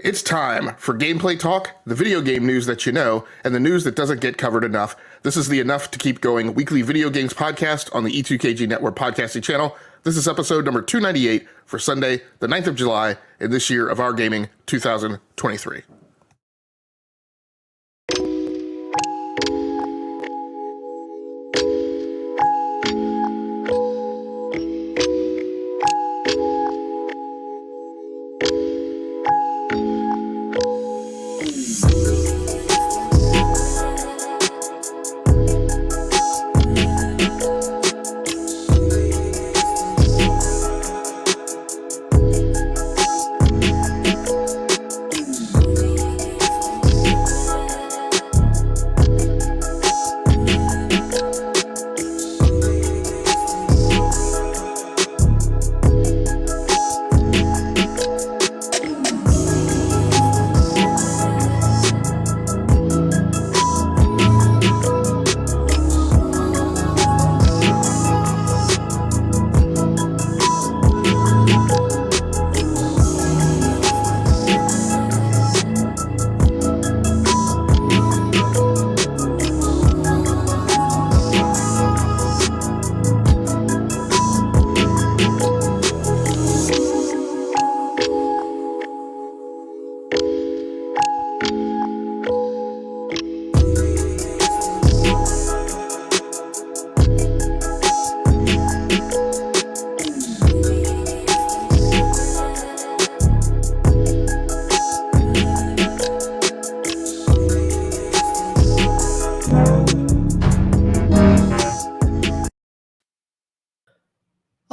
It's time for Gameplay Talk, the video game news that you know, and the news that doesn't get covered enough. This is the Enough to Keep Going weekly video games podcast on the E2KG Network podcasting channel. This is episode number 298 for Sunday, the 9th of July, in this year of our gaming 2023.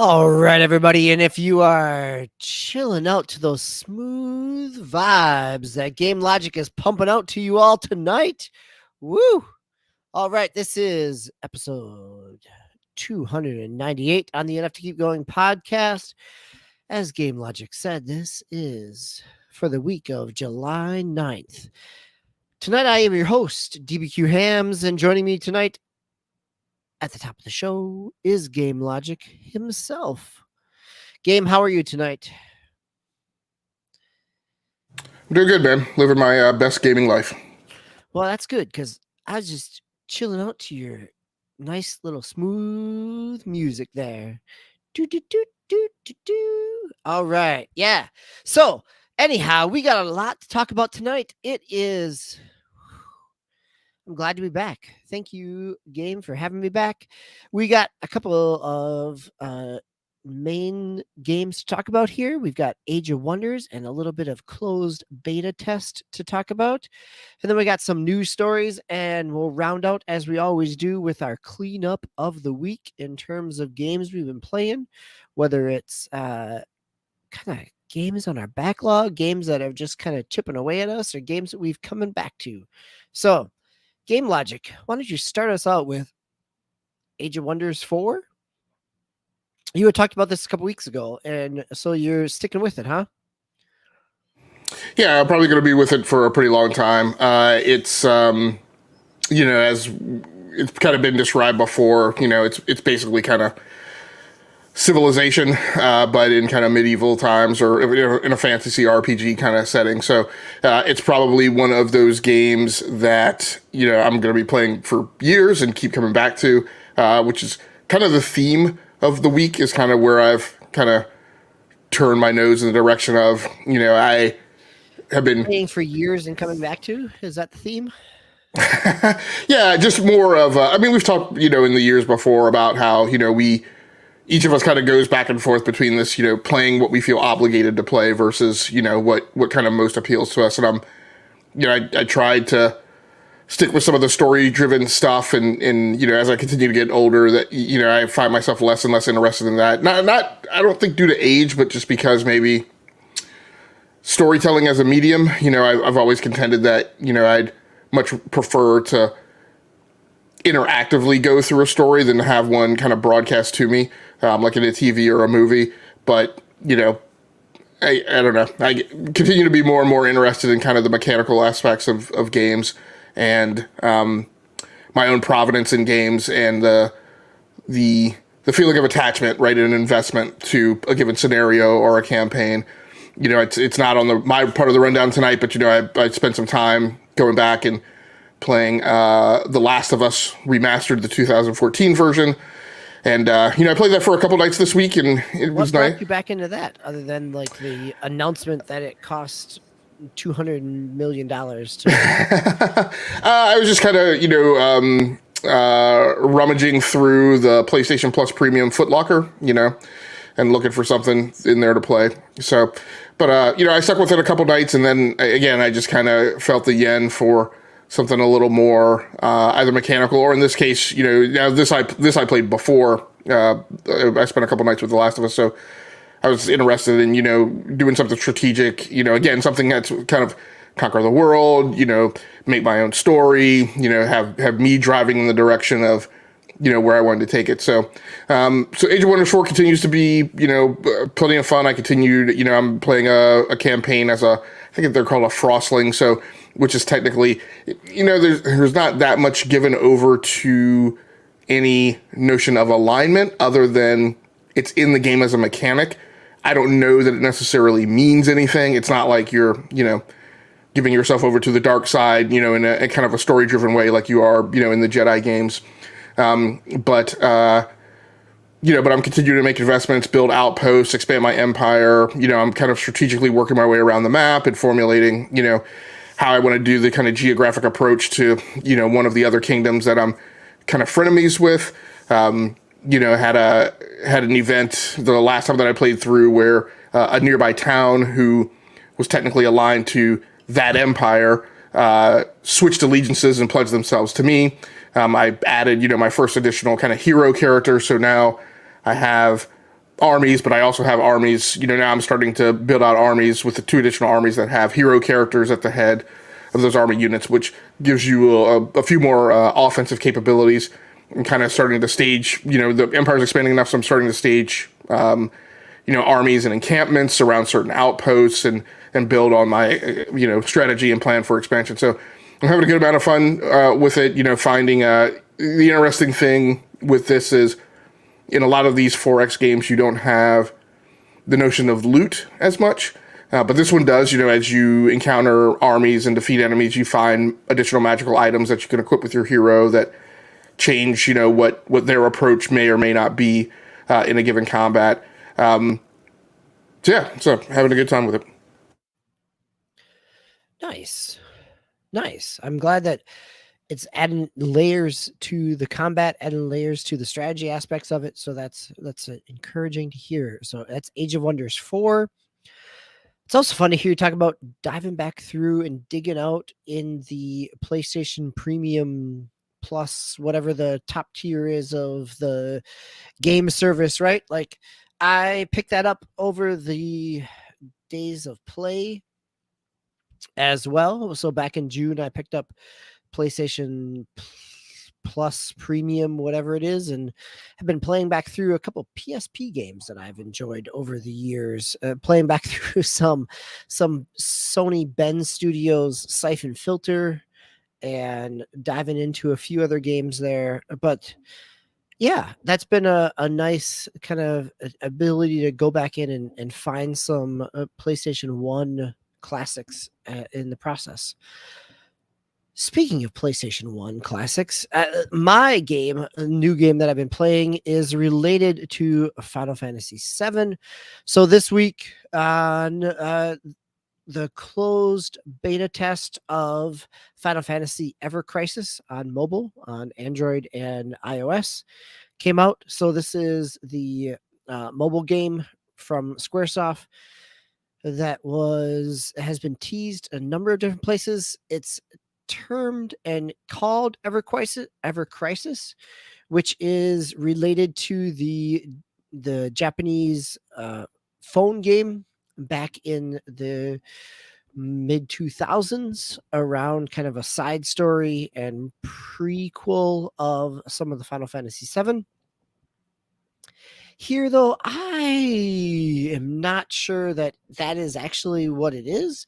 All right, everybody, and if you are chilling out to those smooth vibes that Game Logic is pumping out to you all tonight, woo! All right, this is episode 298 on the Enough to Keep Going podcast. As Game Logic said, this is for the week of July 9th. Tonight, I am your host, DBQ Hams, and joining me tonight at the top of the show is Game Logic himself. Game, how are you tonight? I'm doing good, man. Living my best gaming life. Well, that's good, because I was just chilling out to your nice little smooth music there. Do, do, do, do, do, do. All right, yeah. So, anyhow, we got a lot to talk about tonight. I'm glad to be back. Thank you, Game, for having me back. We got a couple of main games to talk about here. We've got Age of Wonders and a little bit of closed beta test to talk about. And then we got some news stories, and we'll round out, as we always do, with our cleanup of the week in terms of games we've been playing, whether it's kind of games on our backlog, games that are just kind of chipping away at us, or games that we've coming back to. So, Game Logic, why don't you start us out with Age of Wonders 4? You had talked about this a couple weeks ago, and so you're sticking with it, huh? Yeah, I'm probably going to be with it for a pretty long time. It's, as it's kind of been described before, it's basically kind of Civilization, but in kind of medieval times or in a fantasy RPG kind of setting. So it's probably one of those games that, I'm going to be playing for years and keep coming back to, which is kind of the theme of the week, is kind of where I've kind of turned my nose in the direction of, I have been playing for years and coming back to. Is that the theme? Yeah, just more of, we've talked, in the years before about how, each of us kind of goes back and forth between this, playing what we feel obligated to play versus, what kind of most appeals to us. And I tried to stick with some of the story-driven stuff, and as I continue to get older, that I find myself less and less interested in that. Not I don't think due to age, but just because maybe storytelling as a medium, I've always contended that I'd much prefer to interactively go through a story than have one kind of broadcast to me, like in a TV or a movie. But, I don't know. I continue to be more and more interested in kind of the mechanical aspects of games, and my own provenance in games, and the feeling of attachment, right, and an investment to a given scenario or a campaign. it's not on my part of the rundown tonight, but I spent some time going back and playing The Last of Us remastered, the 2014 version. And, I played that for a couple nights this week, and it was nice. What brought you back into that, other than like the announcement that it cost $200 million to... I was just kind of, rummaging through the PlayStation Plus Premium Footlocker, and looking for something in there to play. So, but, I stuck with it a couple nights, and then, again, I just kind of felt the yen for something a little more either mechanical, or in this case, now this I played before. I spent a couple nights with The Last of Us, so I was interested in doing something strategic. Again, something that's kind of conquer the world. Make my own story. Have me driving in the direction of where I wanted to take it. So Age of Wonders 4 continues to be plenty of fun. I continued. I'm playing a campaign as I think they're called a frostling. So, which is technically, there's not that much given over to any notion of alignment other than it's in the game as a mechanic. I don't know that it necessarily means anything. It's not like you're, giving yourself over to the dark side, in a kind of a story-driven way like you are, in the Jedi games. But I'm continuing to make investments, build outposts, expand my empire. I'm kind of strategically working my way around the map and formulating, how I want to do the kind of geographic approach to, one of the other kingdoms that I'm kind of frenemies with. Had an event the last time that I played through where a nearby town who was technically aligned to that empire switched allegiances and pledged themselves to me. I added, my first additional kind of hero character. So now I have armies, but I also have armies. Now I'm starting to build out armies with the 2 additional armies that have hero characters at the head of those army units, which gives you a few more offensive capabilities, and kind of starting to stage, the empire's expanding enough, so I'm starting to stage, armies and encampments around certain outposts and build on my, strategy and plan for expansion. So I'm having a good amount of fun with it, finding the interesting thing with this is in a lot of these 4X games, you don't have the notion of loot as much. But this one does, as you encounter armies and defeat enemies, you find additional magical items that you can equip with your hero that change, what their approach may or may not be in a given combat. So having a good time with it. Nice. I'm glad that it's adding layers to the combat, adding layers to the strategy aspects of it. So that's encouraging to hear. So that's Age of Wonders 4. It's also fun to hear you talk about diving back through and digging out in the PlayStation Premium Plus, whatever the top tier is of the game service, right? Like I picked that up over the days of play as well. So back in June, I picked up PlayStation Plus Premium, whatever it is, and have been playing back through a couple PSP games that I've enjoyed over the years. Playing back through some Sony Ben Studios Siphon Filter, and diving into a few other games there. But yeah, that's been a nice kind of ability to go back in and find some PlayStation 1 classics in the process. Speaking of PlayStation 1 classics, my game, a new game that I've been playing, is related to Final Fantasy VII. So this week on the closed beta test of Final Fantasy Ever Crisis on mobile, on Android and iOS, came out. So this is the mobile game from Squaresoft that has been teased a number of different places. It's termed and called Ever Crisis, which is related to the Japanese phone game back in the mid 2000s, around kind of a side story and prequel of some of the Final Fantasy VII. Here, though, I am not sure that is actually what it is.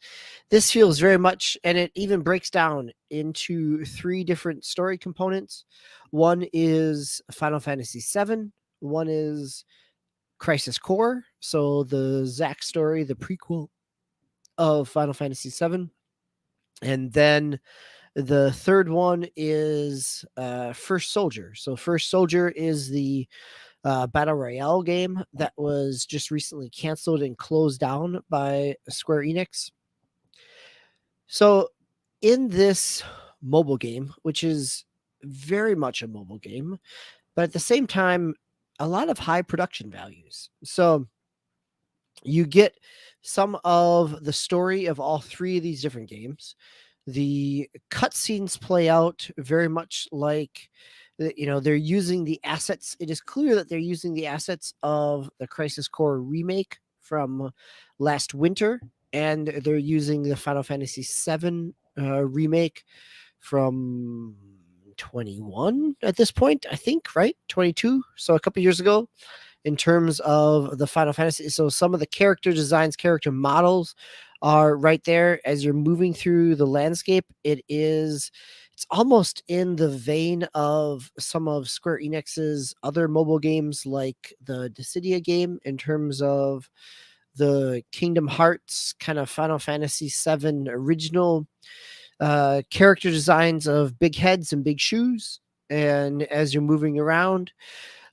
This feels very much, and it even breaks down into 3 different story components. One is Final Fantasy VII. One is Crisis Core, so the Zack story, the prequel of Final Fantasy VII. And then the third one is First Soldier. So First Soldier is the battle royale game that was just recently canceled and closed down by Square Enix. So in this mobile game, which is very much a mobile game, but at the same time, a lot of high production values. So you get some of the story of all three of these different games. The cutscenes play out very much like, they're using the assets. It is clear that they're using the assets of the Crisis Core remake from last winter, and they're using the Final Fantasy VII remake from 21 at this point, I think, right? 22. So a couple years ago, in terms of the Final Fantasy. So some of the character designs, character models are right there as you're moving through the landscape. It's almost in the vein of some of Square Enix's other mobile games, like the Dissidia game, in terms of the Kingdom Hearts kind of Final Fantasy VII original character designs of big heads and big shoes. And as you're moving around,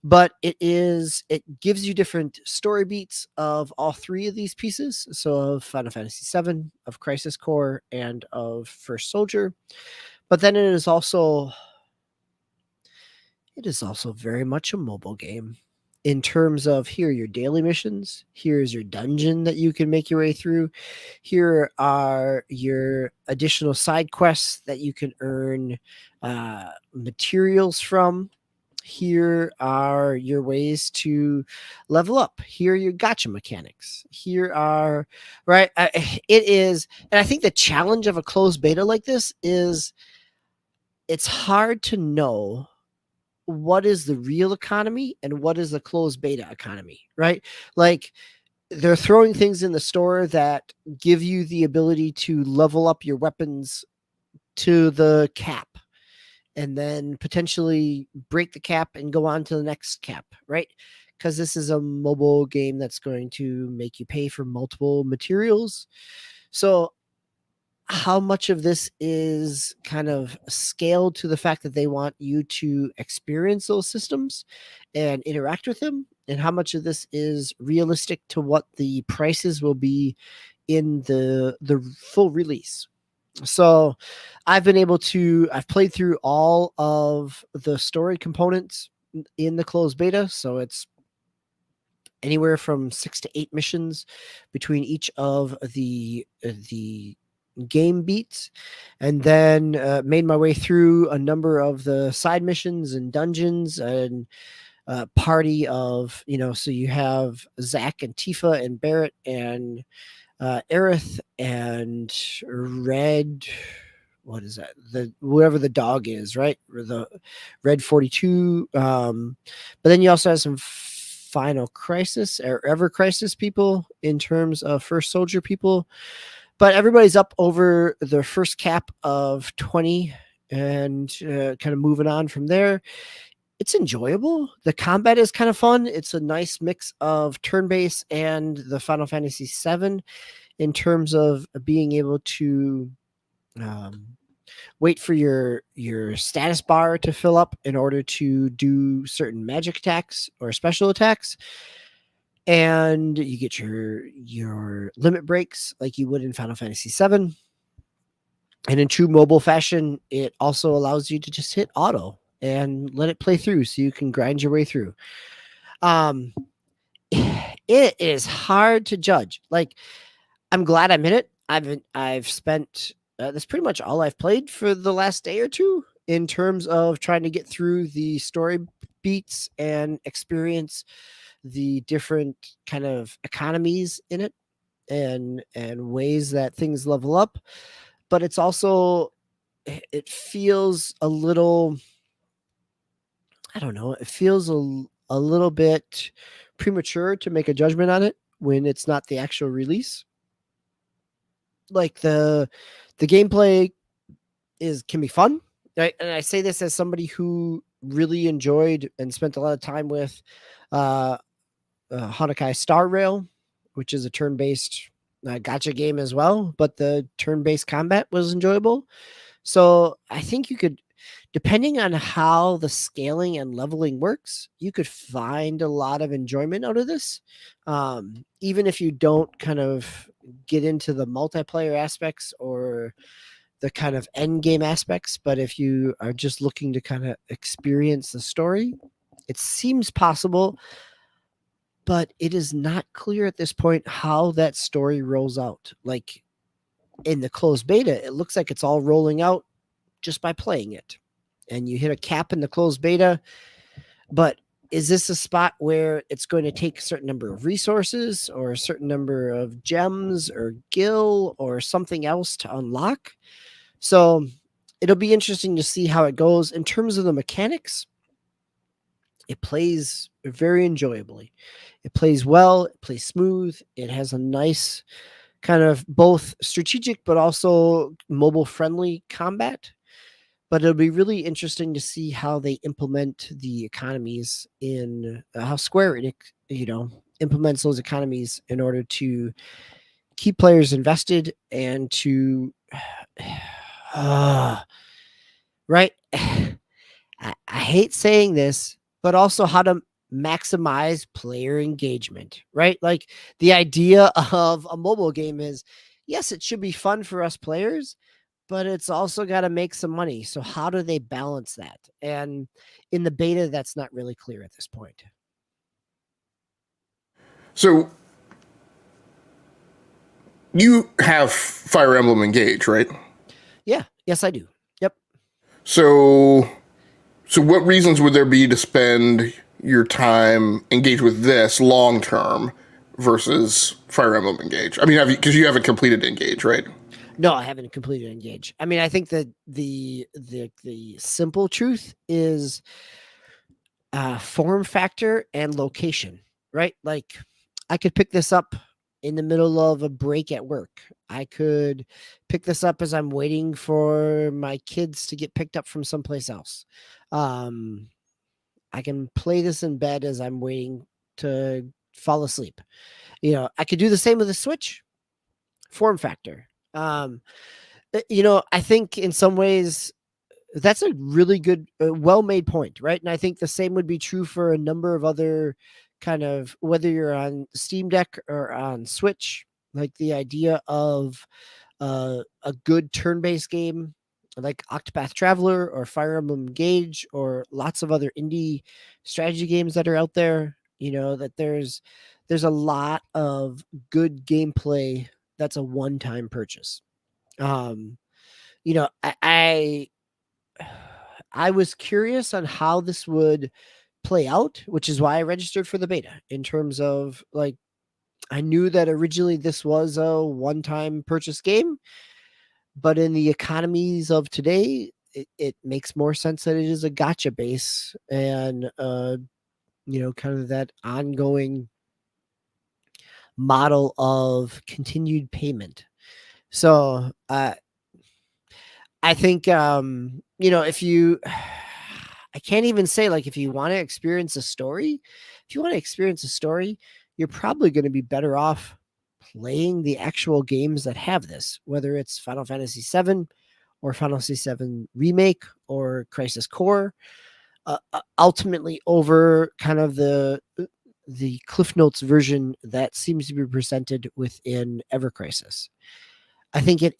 but it gives you different story beats of all three of these pieces. So of Final Fantasy VII, of Crisis Core, and of First Soldier. But then it is also very much a mobile game in terms of, here are your daily missions, here's your dungeon that you can make your way through, here are your additional side quests that you can earn materials from. Here are your ways to level up. Here are your gacha mechanics. Here are, right? It is, and I think the challenge of a closed beta like this is it's hard to know what is the real economy and what is the closed beta economy, right? Like, they're throwing things in the store that give you the ability to level up your weapons to the cap, and then potentially break the cap and go on to the next cap, right? Because this is a mobile game that's going to make you pay for multiple materials. So how much of this is kind of scaled to the fact that they want you to experience those systems and interact with them, and how much of this is realistic to what the prices will be in the full release? So I've played through all of the story components in the closed beta. So it's anywhere from 6 to 8 missions between each of the game beats, and then made my way through a number of the side missions and dungeons, and party of, so you have Zach and Tifa and Barrett and Aerith and Red, what is that? Whoever the dog is, right? Or the Red 42. But then you also have some Final Crisis or Ever Crisis people in terms of First Soldier people. But everybody's up over the first cap of 20 and kind of moving on from there. It's enjoyable. The combat is kind of fun. It's a nice mix of turn-based and the Final Fantasy VII in terms of being able to wait for your status bar to fill up in order to do certain magic attacks or special attacks. And you get your limit breaks like you would in Final Fantasy VII. And in true mobile fashion, it also allows you to just hit auto and let it play through so you can grind your way through. It is hard to judge. Like, I'm glad I'm in it. I've spent that's pretty much all I've played for the last day or two in terms of trying to get through the story beats and experience the different kind of economies in it and ways that things level up. But it's also, it feels a little, I don't know, it feels a little bit premature to make a judgment on it when it's not the actual release. Like, the gameplay can be fun, right? And I say this as somebody who really enjoyed and spent a lot of time with Hanukai Star Rail, which is a turn-based gotcha game as well, but the turn-based combat was enjoyable. So I think you could, depending on how the scaling and leveling works, you could find a lot of enjoyment out of this. Even if you don't kind of get into the multiplayer aspects or the kind of end game aspects, but if you are just looking to kind of experience the story, it seems possible, but it is not clear at this point how that story rolls out. Like in the closed beta, it looks like it's all rolling out just by playing it. And you hit a cap in the closed beta, but is this a spot where it's going to take a certain number of resources or a certain number of gems or gil or something else to unlock? So it'll be interesting to see how it goes. In terms of the mechanics, it plays very enjoyably. It plays well, it plays smooth, it has a nice kind of both strategic but also mobile friendly combat. But it'll be really interesting to see how they implement the economies in how Square Enix, implements those economies in order to keep players invested and to right. I hate saying this, but also how to maximize player engagement, right? Like the idea of a mobile game is, yes, it should be fun for us players, but it's also got to make some money. So how do they balance that? And in the beta, that's not really clear at this point. So you have Fire Emblem Engage, right? Yeah. Yes, I do. Yep. So what reasons would there be to spend your time engaged with this long term versus Fire Emblem Engage? I mean, because you haven't completed Engage, right? No, I haven't completed Engage. I mean, I think that the simple truth is form factor and location, right? Like I could pick this up in the middle of a break at work. I could pick this up as I'm waiting for my kids to get picked up from someplace else. I can play this in bed as I'm waiting to fall asleep. I could do the same with the Switch. Form factor. I think in some ways that's a really good, well-made point, right? And I think the same would be true for a number of other kind of, whether you're on Steam Deck or on Switch, like the idea of a good turn-based game like Octopath Traveler or Fire Emblem Engage or lots of other indie strategy games that are out there. That there's a lot of good gameplay that's a one-time purchase. Um, I was curious on how this would play out, which is why I registered for the beta in terms of like, I knew that originally this was a one-time purchase game, but in the economies of today, it makes more sense that it is a gotcha base and, kind of that ongoing model of continued payment. So, I think, if you, I can't even say like if you want to experience a story, you're probably going to be better off playing the actual games that have this, whether it's Final Fantasy VII or Final Fantasy VII Remake or Crisis Core, ultimately over kind of the Cliff Notes version that seems to be presented within Ever Crisis. I think it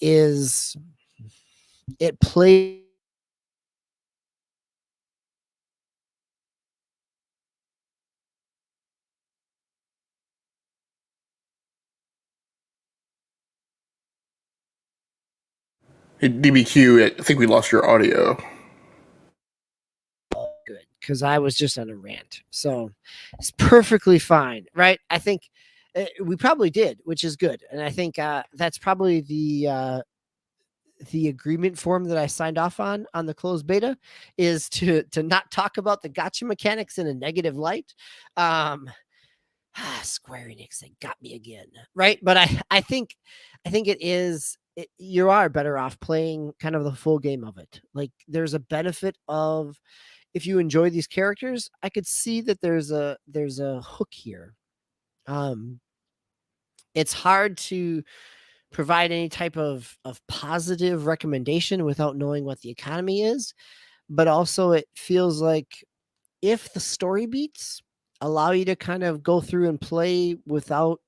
plays. Hey, DBQ, I think we lost your audio. Good, because I was just on a rant. So it's perfectly fine, right? I think we probably did, which is good. And I think that's probably the agreement form that I signed off on the closed beta is to not talk about the gotcha mechanics in a negative light. Square Enix, they got me again, right? But I think you are better off playing kind of the full game of it. Like there's a benefit of, if you enjoy these characters, I could see that there's a hook here. Um, it's hard to provide any type of positive recommendation without knowing what the economy is. But also it feels like if the story beats allow you to kind of go through and play without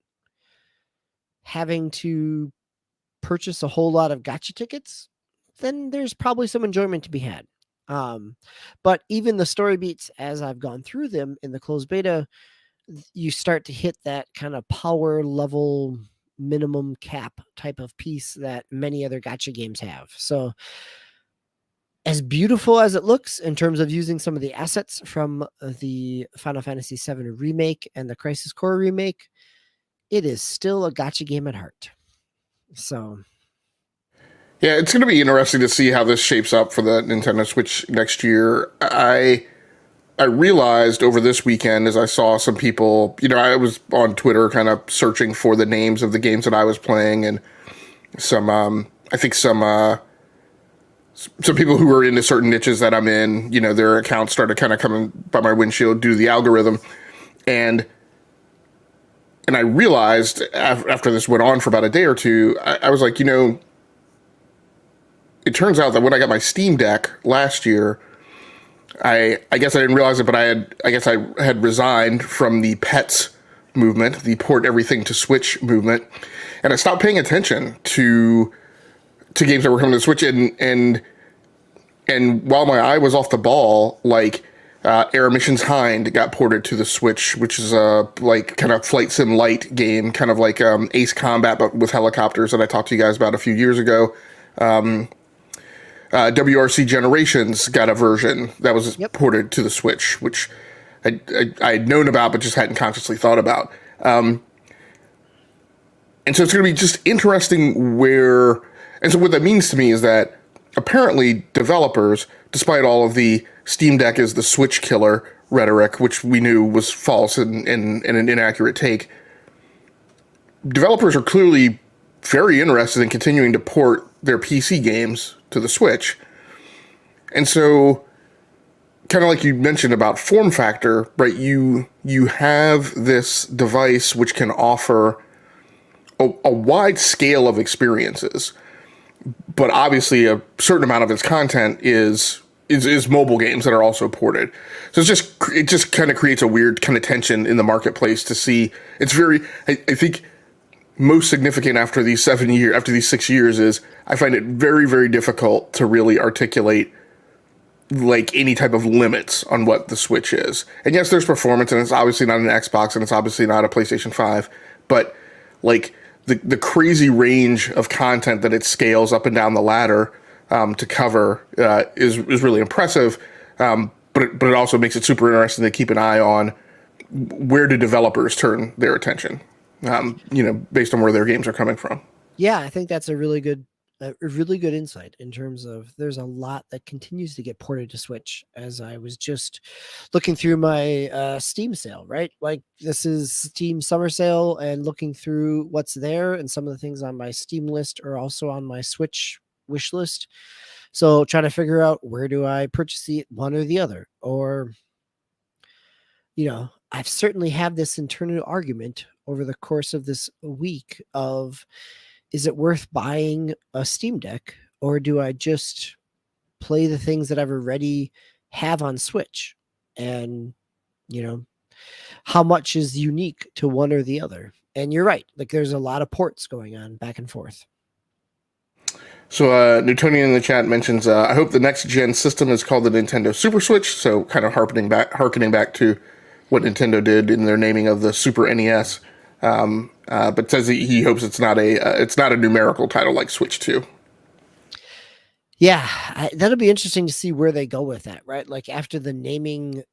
having to purchase a whole lot of gotcha tickets, then there's probably some enjoyment to be had. But even the story beats, as I've gone through them in the closed beta, you start to hit that kind of power level minimum cap type of piece that many other gotcha games have. So as beautiful as it looks in terms of using some of the assets from the Final Fantasy VII remake and the Crisis Core remake, it is still a gotcha game at heart. So Yeah, it's going to be interesting to see how this shapes up for the Nintendo Switch next year. I realized over this weekend as I saw some people, I was on Twitter kind of searching for the names of the games that I was playing, and some people who were into certain niches that I'm in, their accounts started kind of coming by my windshield due to the algorithm. And I realized after this went on for about a day or two, I was like, it turns out that when I got my Steam Deck last year, I guess I didn't realize it, but I had resigned from the pets movement, the port everything to Switch movement, and I stopped paying attention to games that were coming to Switch, and while my eye was off the ball, like Air Missions Hind got ported to the Switch, which is a like kind of flight sim light game, kind of like Ace Combat but with helicopters that I talked to you guys about a few years ago. WRC Generations got a version that was ported to the Switch, which I had known about but just hadn't consciously thought about. And so it's going to be just interesting and so what that means to me is that apparently developers, despite all of the Steam Deck is the Switch killer rhetoric, which we knew was false and an inaccurate take, developers are clearly very interested in continuing to port their PC games to the Switch. And so, kind of like you mentioned about form factor, right? You have this device which can offer a wide scale of experiences, but obviously a certain amount of its content is mobile games that are also ported. So it just kind of creates a weird kind of tension in the marketplace to see. It's very, I think, most significant after these 6 years is I find it very, very difficult to really articulate like any type of limits on what the Switch is. And yes, there's performance, and it's obviously not an Xbox, and it's obviously not a PlayStation 5, but like the crazy range of content that it scales up and down the ladder to cover is really impressive. But it also makes it super interesting to keep an eye on where do developers turn their attention. Based on where their games are coming from. Yeah, I think that's a really good insight in terms of there's a lot that continues to get ported to Switch. As I was just looking through my Steam sale, right? Like this is Steam summer sale, and looking through what's there, and some of the things on my Steam list are also on my Switch wish list. So trying to figure out where do I purchase one or the other, or I've certainly had this internal argument over the course of this week of, is it worth buying a Steam Deck, or do I just play the things that I've already have on Switch? And, how much is unique to one or the other? And you're right. Like there's a lot of ports going on back and forth. So Newtonian in the chat mentions, I hope the next gen system is called the Nintendo Super Switch. So kind of harkening back to what Nintendo did in their naming of the Super NES. But says he hopes it's not a numerical title like Switch 2. Yeah, that'll be interesting to see where they go with that, right? Like after the naming,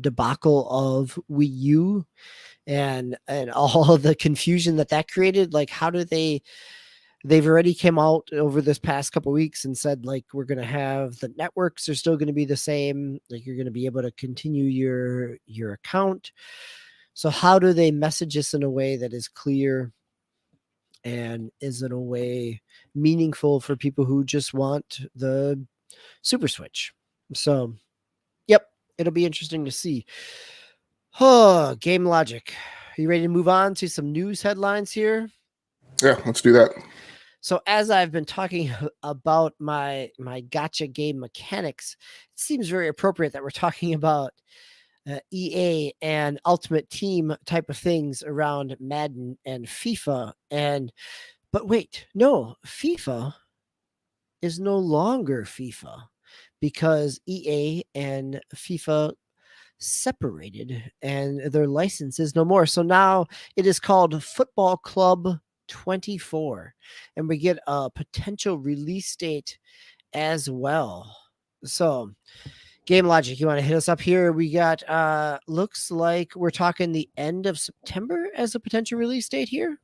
debacle of Wii U and all of the confusion that created, like how do they've already came out over this past couple of weeks and said like we're going to have the networks are still going to be the same, like you're going to be able to continue your account. So how do they message this in a way that is clear and is in a way meaningful for people who just want the Super Switch? So yep, it'll be interesting to see. Oh, game logic. you ready to move on to some news headlines here? Yeah, let's do that. So as I've been talking about my gotcha game mechanics, it seems very appropriate that we're talking about EA and Ultimate Team type of things around Madden and FIFA. But wait, no, FIFA is no longer FIFA because EA and FIFA separated and their license is no more. So now it is called Football Club 24, and we get a potential release date as well. So, Game Logic, you want to hit us up here? We got looks like we're talking the end of September as a potential release date here.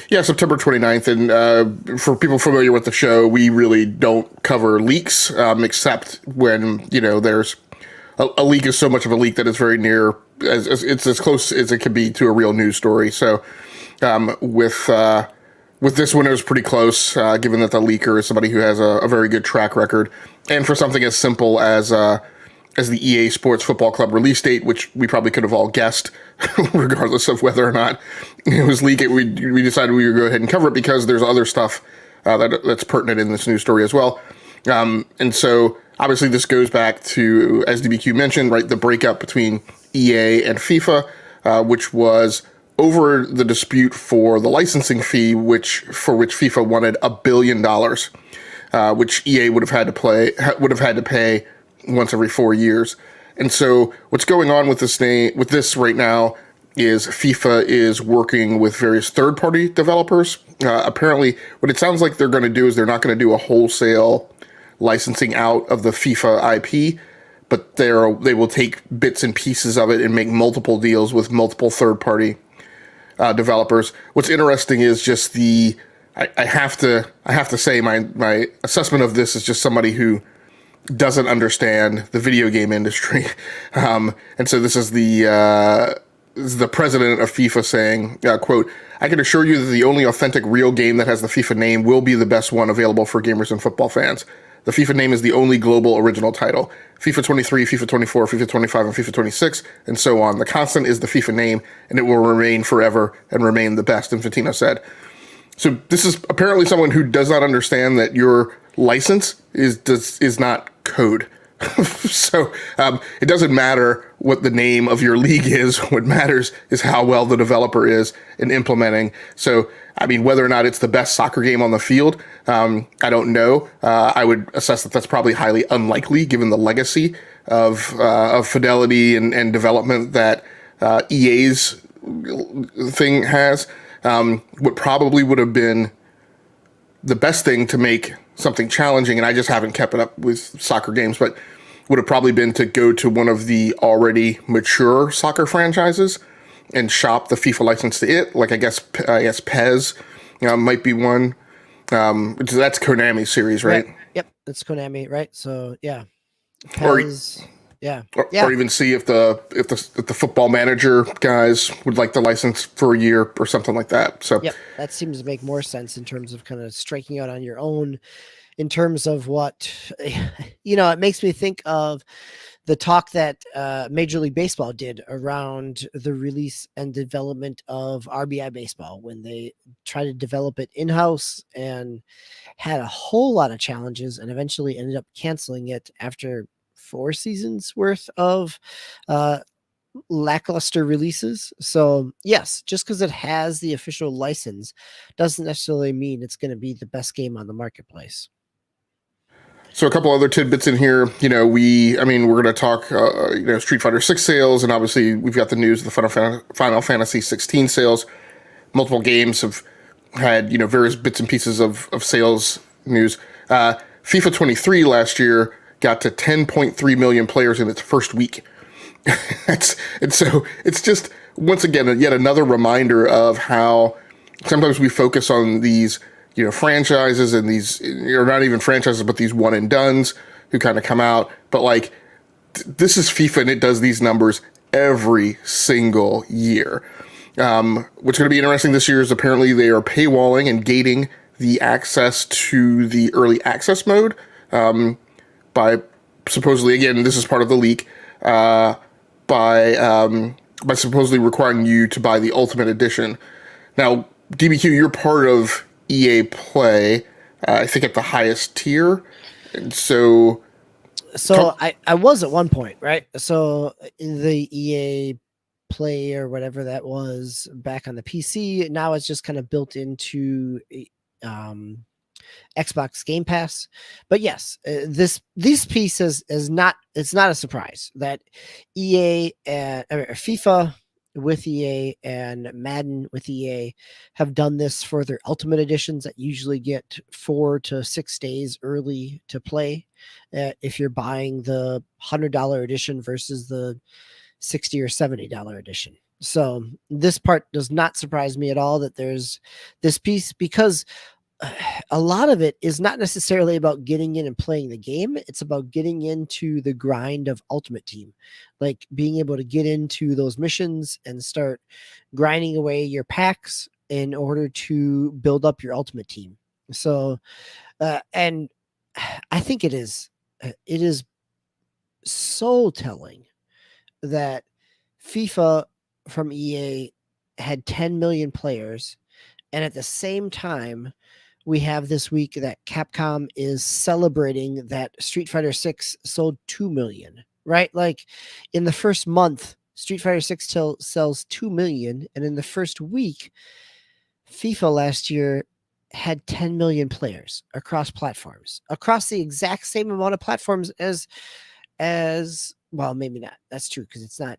Yeah, September 29th. And for people familiar with the show, we really don't cover leaks except when, there's a leak is so much of a leak that it's very near, as it's as close as it can be to a real news story. So with this one, it was pretty close, given that the leaker is somebody who has a very good track record. And for something as simple as the EA Sports Football Club release date, which we probably could have all guessed, regardless of whether or not it was leaked, we decided we would go ahead and cover it because there's other stuff that's pertinent in this news story as well. And so obviously this goes back to, as DBQ mentioned, right, the breakup between EA and FIFA, which was over the dispute for the licensing fee, for which FIFA wanted $1 billion, which EA would have had to pay once every 4 years. And so what's going on with this right now is FIFA is working with various third-party developers. Apparently, what it sounds like they're going to do is they're not going to do a wholesale licensing out of the FIFA IP, but they will take bits and pieces of it and make multiple deals with multiple third-party developers. What's interesting is just I have to say my assessment of this is just somebody who doesn't understand the video game industry, and so this is the president of FIFA saying, quote, "I can assure you that the only authentic real game that has the FIFA name will be the best one available for gamers and football fans. The FIFA name is the only global original title. FIFA 23, FIFA 24, FIFA 25, and FIFA 26, and so on. The constant is the FIFA name, and it will remain forever and remain the best," Infantino said. So this is apparently someone who does not understand that your license is not code. So it doesn't matter what the name of your league is. What matters is how well the developer is in implementing. So, I mean, whether or not it's the best soccer game on the field, I don't know. I would assess that that's probably highly unlikely given the legacy of fidelity and development that EA's thing has. What probably would have been the best thing to make something challenging, and I just haven't kept it up with soccer games, but would have probably been to go to one of the already mature soccer franchises and shop the FIFA license to it. Like I guess PES might be one. That's Konami's series, right? Yep, that's Konami, right? So yeah, PES, yeah. Or even see if the Football Manager guys would like the license for a year or something like that. So yep, that seems to make more sense in terms of kind of striking out on your own. In terms of what, it makes me think of the talk that Major League Baseball did around the release and development of RBI baseball when they tried to develop it in-house and had a whole lot of challenges and eventually ended up canceling it after 4 seasons worth of lackluster releases. So yes, just because it has the official license doesn't necessarily mean it's going to be the best game on the marketplace. So a couple other tidbits in here. We're going to talk, Street Fighter 6 sales, and obviously we've got the news of the Final Fantasy 16 sales. Multiple games have had, various bits and pieces of sales news. FIFA 23 last year got to 10.3 million players in its first week. And so it's just, once again, yet another reminder of how sometimes we focus on these franchises and these, or not even franchises, but these one and dones who kind of come out. But like, this is FIFA and it does these numbers every single year. What's going to be interesting this year is apparently they are paywalling and gating the access to the early access mode by supposedly, again, this is part of the leak, by by supposedly requiring you to buy the Ultimate Edition. Now, DBQ, you're part of EA Play, I think at the highest tier, and so So I was at one point, right? So the EA Play or whatever that was back on the PC, now it's just kind of built into um, Xbox Game Pass. But yes, this piece is not, it's not a surprise that EA and FIFA with EA and Madden with EA have done this for their Ultimate Editions that usually get 4 to 6 days early to play. If you're buying the $100 edition versus the $60 or $70 edition. So this part does not surprise me at all that there's this piece, because a lot of it is not necessarily about getting in and playing the game. It's about getting into the grind of Ultimate Team, like being able to get into those missions and start grinding away your packs in order to build up your Ultimate Team. So, and I think it is so telling that FIFA from EA had 10 million players, and at the same time, we have this week that Capcom is celebrating that Street Fighter 6 sold 2 million, right? Like in the first month, Street Fighter 6 sells 2 million, and in the first week, FIFA last year had 10 million players across platforms, across the exact same amount of platforms as well, maybe not. That's true, because it's not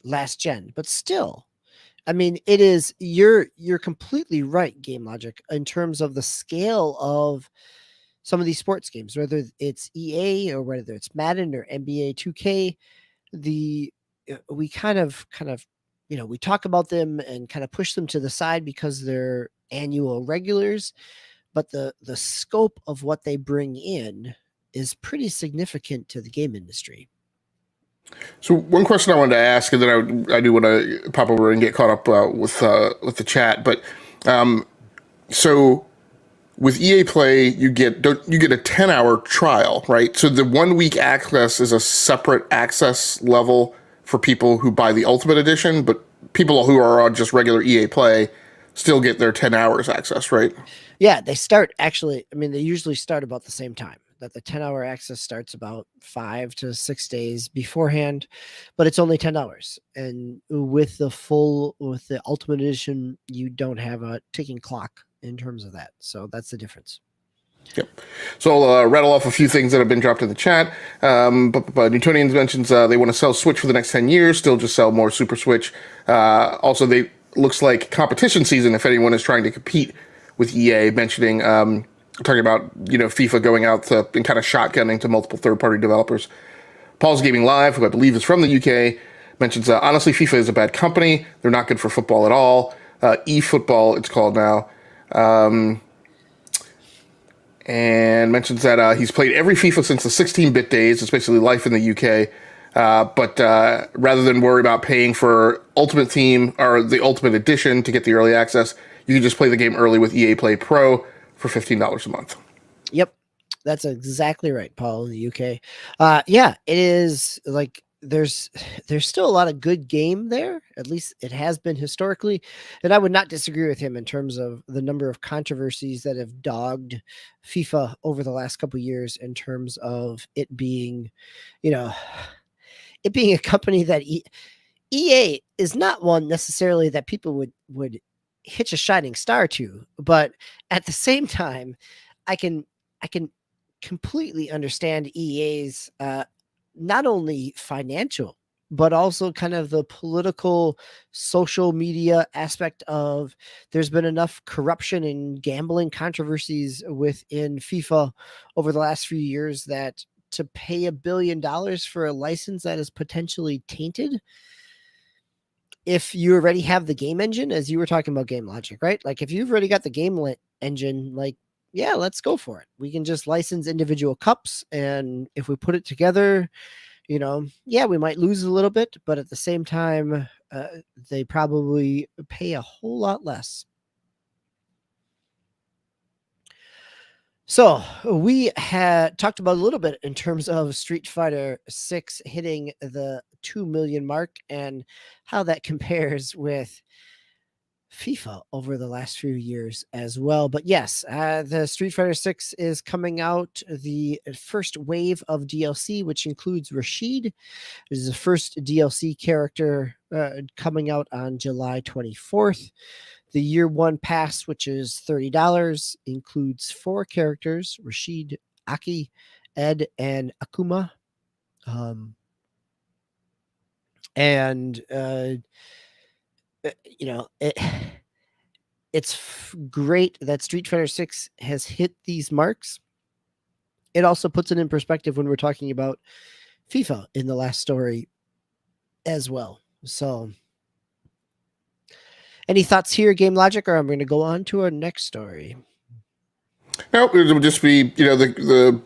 last gen, but still, I mean, it is, you're completely right, Game Logic, in terms of the scale of some of these sports games, whether it's EA or whether it's Madden or NBA 2K. We kind of we talk about them and kind of push them to the side because they're annual regulars, but the scope of what they bring in is pretty significant to the game industry. So one question I wanted to ask, and then I do want to pop over and get caught up with the chat. But so with EA Play, you get a 10-hour trial, right? So the 1 week access is a separate access level for people who buy the Ultimate Edition, but people who are on just regular EA Play still get their 10 hours access, right? Yeah, they start actually. I mean, they usually start about the same time. That the 10-hour access starts about 5 to 6 days beforehand, but it's only 10 hours. And with the Ultimate Edition, you don't have a ticking clock in terms of that. So that's the difference. Yep. So I'll rattle off a few things that have been dropped in the chat. But Newtonians mentions they want to sell Switch for the next 10 years, still just sell more Super Switch. Also, they looks like competition season if anyone is trying to compete with EA, mentioning talking about FIFA going out to, and kind of shotgunning to multiple third-party developers. Paul's Gaming Live, who I believe is from the UK, mentions honestly FIFA is a bad company. They're not good for football at all. eFootball, it's called now. And mentions that he's played every FIFA since the 16-bit days. It's basically life in the UK. But rather than worry about paying for Ultimate Team or the Ultimate Edition to get the early access, you can just play the game early with EA Play Pro for $15 a month. Yep, that's exactly right, Paul, in the UK. Yeah, it is like there's still a lot of good game there. At least it has been historically, and I would not disagree with him in terms of the number of controversies that have dogged FIFA over the last couple of years in terms of it being, it being a company that EA is not one necessarily that people would hitch a shining star to, but at the same time, I can completely understand EA's not only financial but also kind of the political social media aspect of there's been enough corruption and gambling controversies within FIFA over the last few years that to pay $1 billion for a license that is potentially tainted, if you already have the game engine, as you were talking about Game Logic, right? Like if you've already got the game engine, like, yeah, let's go for it. We can just license individual cups. And if we put it together, yeah, we might lose a little bit, but at the same time, they probably pay a whole lot less. So we had talked about a little bit in terms of Street Fighter 6 hitting the 2 million mark and how that compares with FIFA over the last few years as well. But yes, the Street Fighter 6 is coming out. The first wave of DLC, which includes Rashid, is the first DLC character coming out on July 24th. The year one pass, which is $30, includes 4 characters: Rashid, Aki, Ed, and Akuma. And you know, it's great that Street Fighter 6 has hit these marks. It also puts it in perspective when we're talking about FIFA in the last story as well. So, any thoughts here, Game Logic, or I'm going to go on to our next story? No, it will just be, the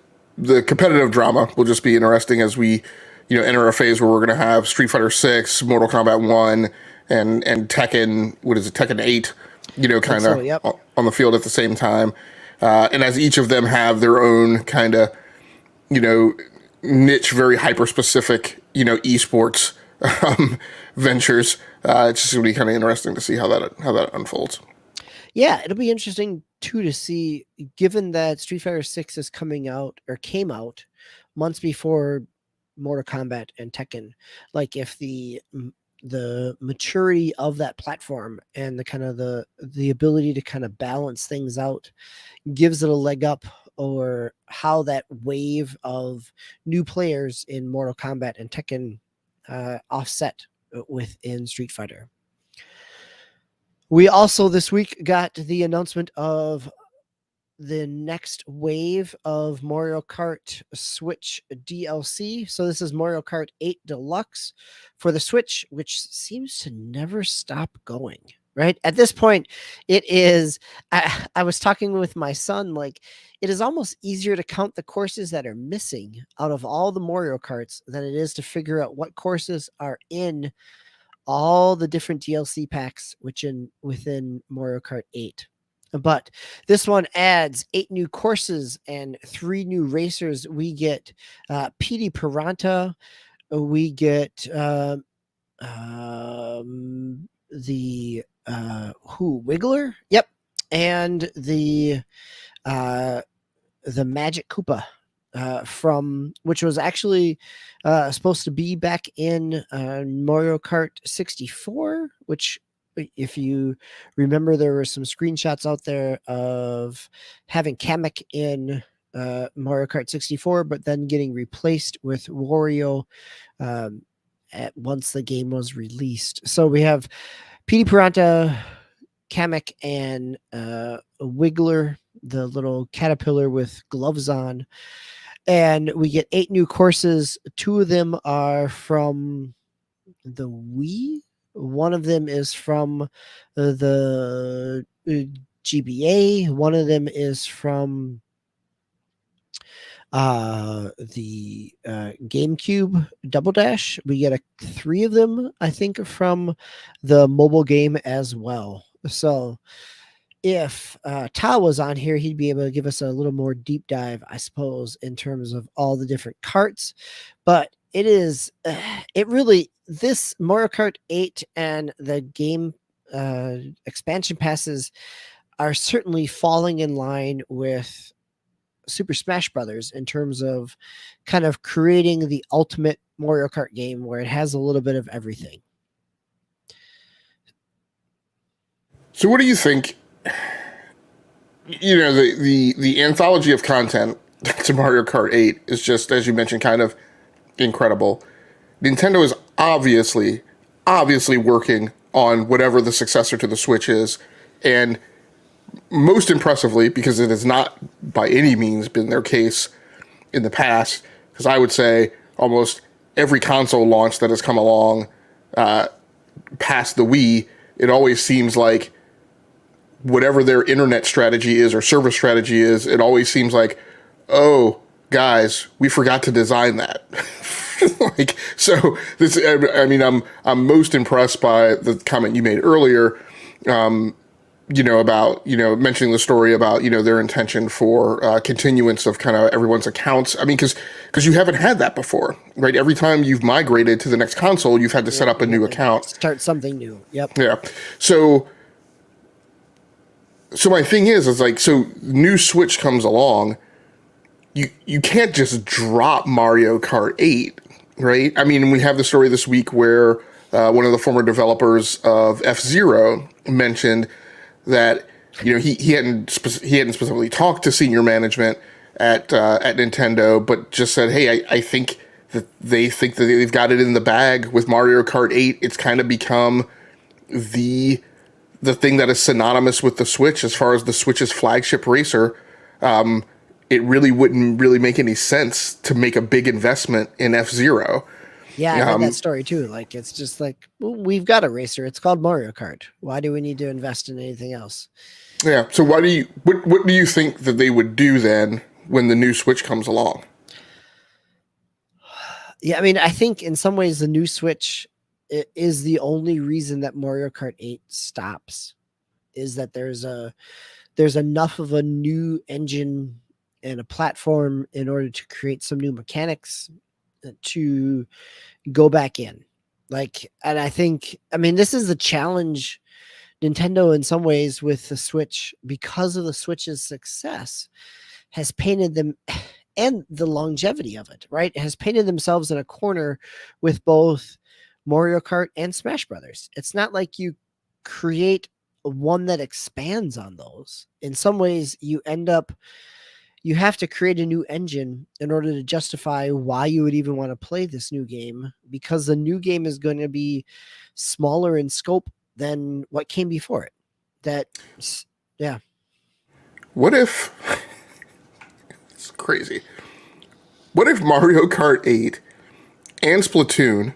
competitive drama will just be interesting as we, enter a phase where we're going to have Street Fighter 6, Mortal Kombat 1, and Tekken, what is it, Tekken 8, kind of yep. on the field at the same time. And as each of them have their own kind of, niche, very hyper-specific, esports ventures, it's just going to be kind of interesting to see how that unfolds. Yeah, it'll be interesting too to see, given that Street Fighter 6 is coming out or came out months before Mortal Kombat and Tekken, like if the maturity of that platform and the kind of the ability to kind of balance things out gives it a leg up, or how that wave of new players in Mortal Kombat and Tekken offset within Street Fighter. We also this week got the announcement of the next wave of Mario Kart Switch DLC. So this is Mario Kart 8 Deluxe for the Switch, which seems to never stop going, right? At this point, it is, I was talking with my son, like, it is almost easier to count the courses that are missing out of all the Mario Karts than it is to figure out what courses are in all the different DLC packs within Mario Kart 8. But this one adds 8 new courses and 3 new racers. We get Petey Piranta. We get the Wiggler. Yep. And the Magic Koopa. From which was actually supposed to be back in Mario Kart 64, which, if you remember, there were some screenshots out there of having Kamek in Mario Kart 64, but then getting replaced with Wario once the game was released. So we have Petey Piranta, Kamek, and Wiggler, the little caterpillar with gloves on. And we get 8 new courses. 2 of them are from the Wii. One of them is from the GBA. One of them is from the GameCube Double Dash. We get 3 of them, I think, from the mobile game as well. So if Ta was on here, he'd be able to give us a little more deep dive, I suppose, in terms of all the different carts. But this Mario Kart 8 and the game expansion passes are certainly falling in line with Super Smash Brothers in terms of kind of creating the ultimate Mario Kart game where it has a little bit of everything. So what do you think? The anthology of content to Mario Kart 8 is just, as you mentioned, kind of incredible. Nintendo is obviously working on whatever the successor to the Switch is, and most impressively, because it has not by any means been their case in the past, because I would say almost every console launch that has come along past the Wii, it always seems like whatever their internet strategy is or service strategy is, it always seems like, oh, guys, we forgot to design that. I'm most impressed by the comment you made earlier, about, mentioning the story about, their intention for continuance of kind of everyone's accounts. I mean, because you haven't had that before, right? Every time you've migrated to the next console, you've had to set up a new account. Start something new. Yep. Yeah. So my thing is like, so new Switch comes along, you can't just drop Mario Kart 8, right? I mean, we have the story this week where one of the former developers of F-Zero mentioned that he hadn't specifically talked to senior management at Nintendo, but just said, hey, I think that they've got it in the bag with Mario Kart 8. It's kind of become the thing that is synonymous with the Switch as far as the Switch's flagship racer. It really wouldn't really make any sense to make a big investment in F-Zero. Yeah, I read that story too. Like, it's just like, well, we've got a racer. It's called Mario Kart. Why do we need to invest in anything else? Yeah. So what do you think that they would do then when the new Switch comes along? Yeah, I mean, I think in some ways the new Switch is the only reason that Mario Kart 8 stops, is that there's enough of a new engine and a platform in order to create some new mechanics to go back in. Like, and I mean, this is the challenge Nintendo in some ways with the Switch, because of the Switch's success, has painted them, and the longevity of it, right? Has painted themselves in a corner with both Mario Kart and Smash Brothers. It's not like you create one that expands on those. In some ways, you have to create a new engine in order to justify why you would even want to play this new game, because the new game is going to be smaller in scope than what came before it. Yeah. What if it's crazy? What if Mario Kart 8 and Splatoon,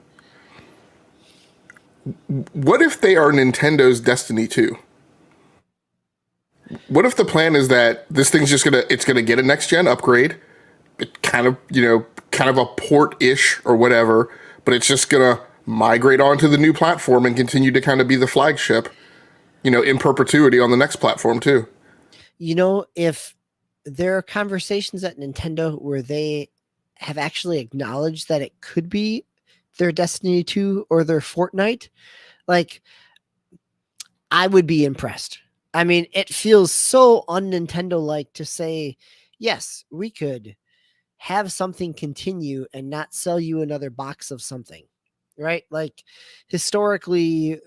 what if they are Nintendo's Destiny 2? What if the plan is that this thing's just gonna get a next gen upgrade, it kind of a port-ish or whatever, but it's just gonna migrate onto the new platform and continue to kind of be the flagship, in perpetuity on the next platform too. If there are conversations at Nintendo where they have actually acknowledged that it could be their Destiny 2 or their Fortnite, like, I would be impressed. I mean, it feels so un-Nintendo-like to say, yes, we could have something continue and not sell you another box of something, right? Like, historically,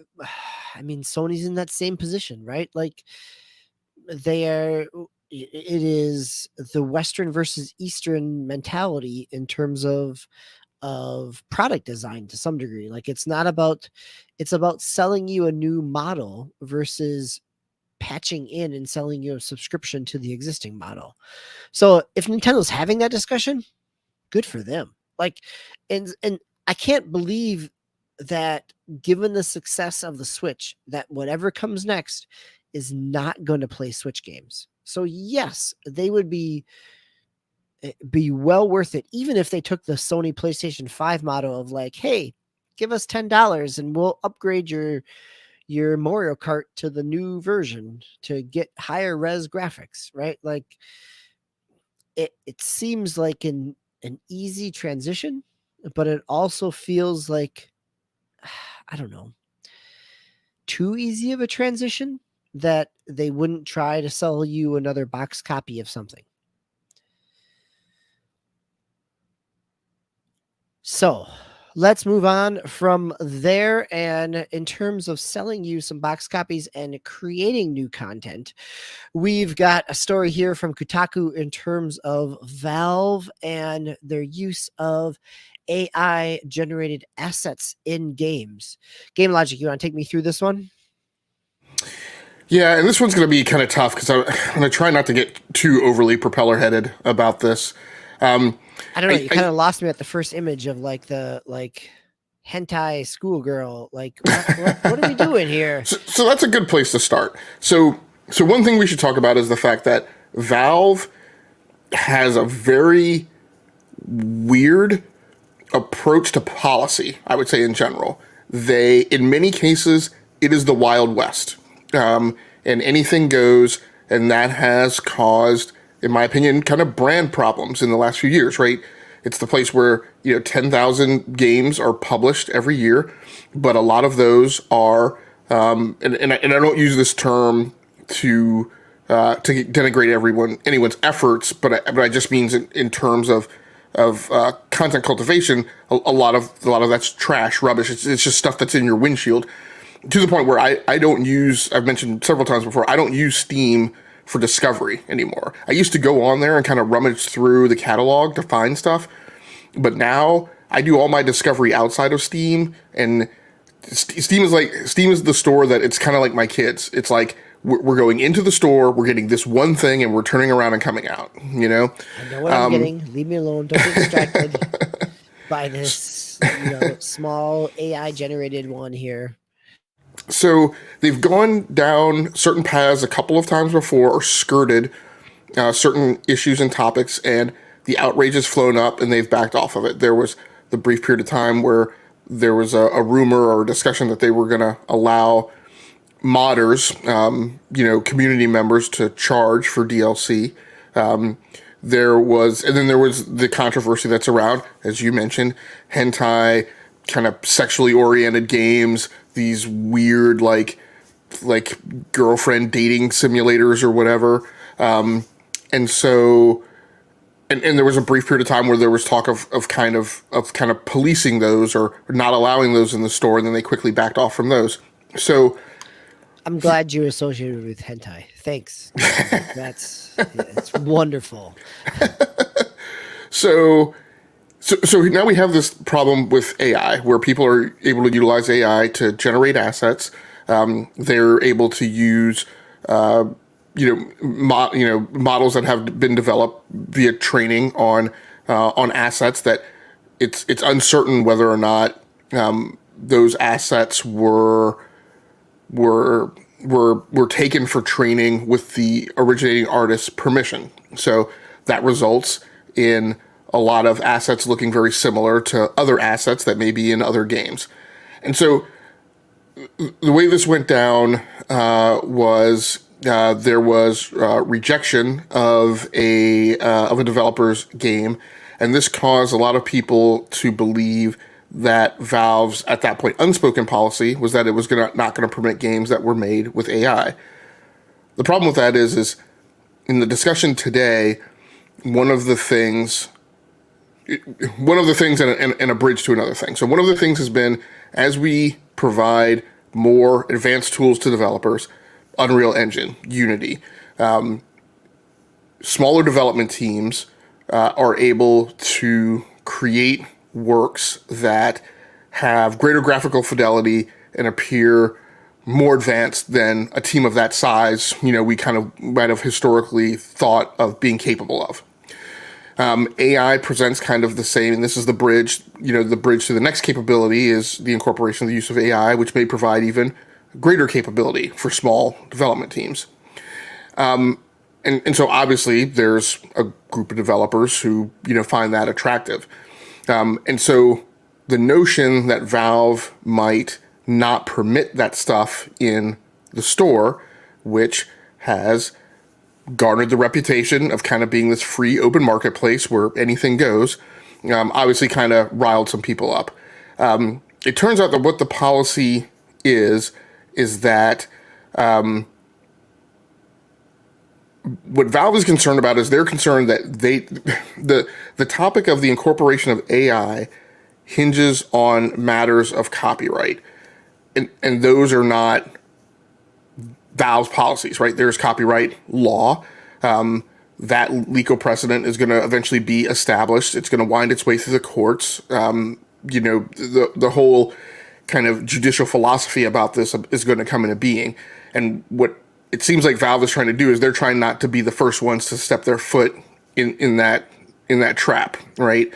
I mean, Sony's in that same position, right? Like, it is the Western versus Eastern mentality in terms of product design to some degree. Like, it's about selling you a new model versus patching in and selling you a subscription to the existing model. So if Nintendo's having that discussion, good for them. Like, and I can't believe that, given the success of the Switch, that whatever comes next is not going to play Switch games. So yes, they would be well worth it, even if they took the Sony PlayStation 5 model of like, hey, give us $10 and we'll upgrade your Mario Kart to the new version to get higher res graphics, right? Like, it seems like an easy transition, but it also feels like, I don't know, too easy of a transition, that they wouldn't try to sell you another box copy of something. So let's move on from there. And in terms of selling you some box copies and creating new content, we've got a story here from Kotaku in terms of Valve and their use of AI generated assets in games. Game Logic, you want to take me through this one? Yeah, and this one's going to be kind of tough because I'm going to try not to get too overly propeller-headed about this. I don't know. You kind of lost me at the first image of the hentai schoolgirl. Like, what are we doing here? So that's a good place to start. So one thing we should talk about is the fact that Valve has a very weird approach to policy, I would say, in general. In many cases, it is the Wild West. and anything goes, and that has caused, in my opinion, kind of brand problems in the last few years, right? It's the place where, 10,000 games are published every year, but a lot of those are, and I don't use this term to denigrate anyone's efforts, but I just means in terms of content cultivation, a lot of that's trash, rubbish. It's just stuff that's in your windshield, to the point where I don't use. I've mentioned several times before, I don't use Steam for discovery anymore. I used to go on there and kind of rummage through the catalog to find stuff, but now I do all my discovery outside of Steam. And Steam is the store that it's kind of like my kids. It's like we're going into the store, we're getting this one thing, and we're turning around and coming out. I know what I'm getting. Leave me alone. Don't get distracted by this small AI generated one here. So they've gone down certain paths a couple of times before, or skirted certain issues and topics, and the outrage has flown up, and they've backed off of it. There was the brief period of time where there was a rumor or a discussion that they were going to allow modders, community members, to charge for DLC. There was the controversy that's around, as you mentioned, hentai, kind of sexually oriented games, these weird like girlfriend dating simulators or whatever. And so, and there was a brief period of time where there was talk of kind of policing those or not allowing those in the store, and then they quickly backed off from those. So I'm glad you're associated with hentai. Thanks. It's wonderful. So now we have this problem with AI, where people are able to utilize AI to generate assets. They're able to use, models that have been developed via training on assets that it's uncertain whether or not those assets were taken for training with the originating artist's permission. So that results in a lot of assets looking very similar to other assets that may be in other games. And so the way this went down was there was rejection of a developer's game, and this caused a lot of people to believe that Valve's, at that point, unspoken policy was that it was not going to permit games that were made with AI. The problem with that is in the discussion today, one of the things and a bridge to another thing. So one of the things has been, as we provide more advanced tools to developers, Unreal Engine, Unity, smaller development teams are able to create works that have greater graphical fidelity and appear more advanced than a team of that size, we kind of might have historically thought of being capable of. AI presents kind of the same, and this is the bridge. The bridge to the next capability is the incorporation of the use of AI, which may provide even greater capability for small development teams. And so obviously there's a group of developers who, find that attractive. And so the notion that Valve might not permit that stuff in the store, which has garnered the reputation of kind of being this free open marketplace where anything goes, obviously kind of riled some people up. It turns out that what the policy is that what Valve is concerned about is they're concerned that the topic of the incorporation of AI hinges on matters of copyright, and those are not Valve's policies, right? There's copyright law. That legal precedent is going to eventually be established. It's going to wind its way through the courts. The whole kind of judicial philosophy about this is going to come into being. And what it seems like Valve is trying to do is they're trying not to be the first ones to step their foot in that trap, right?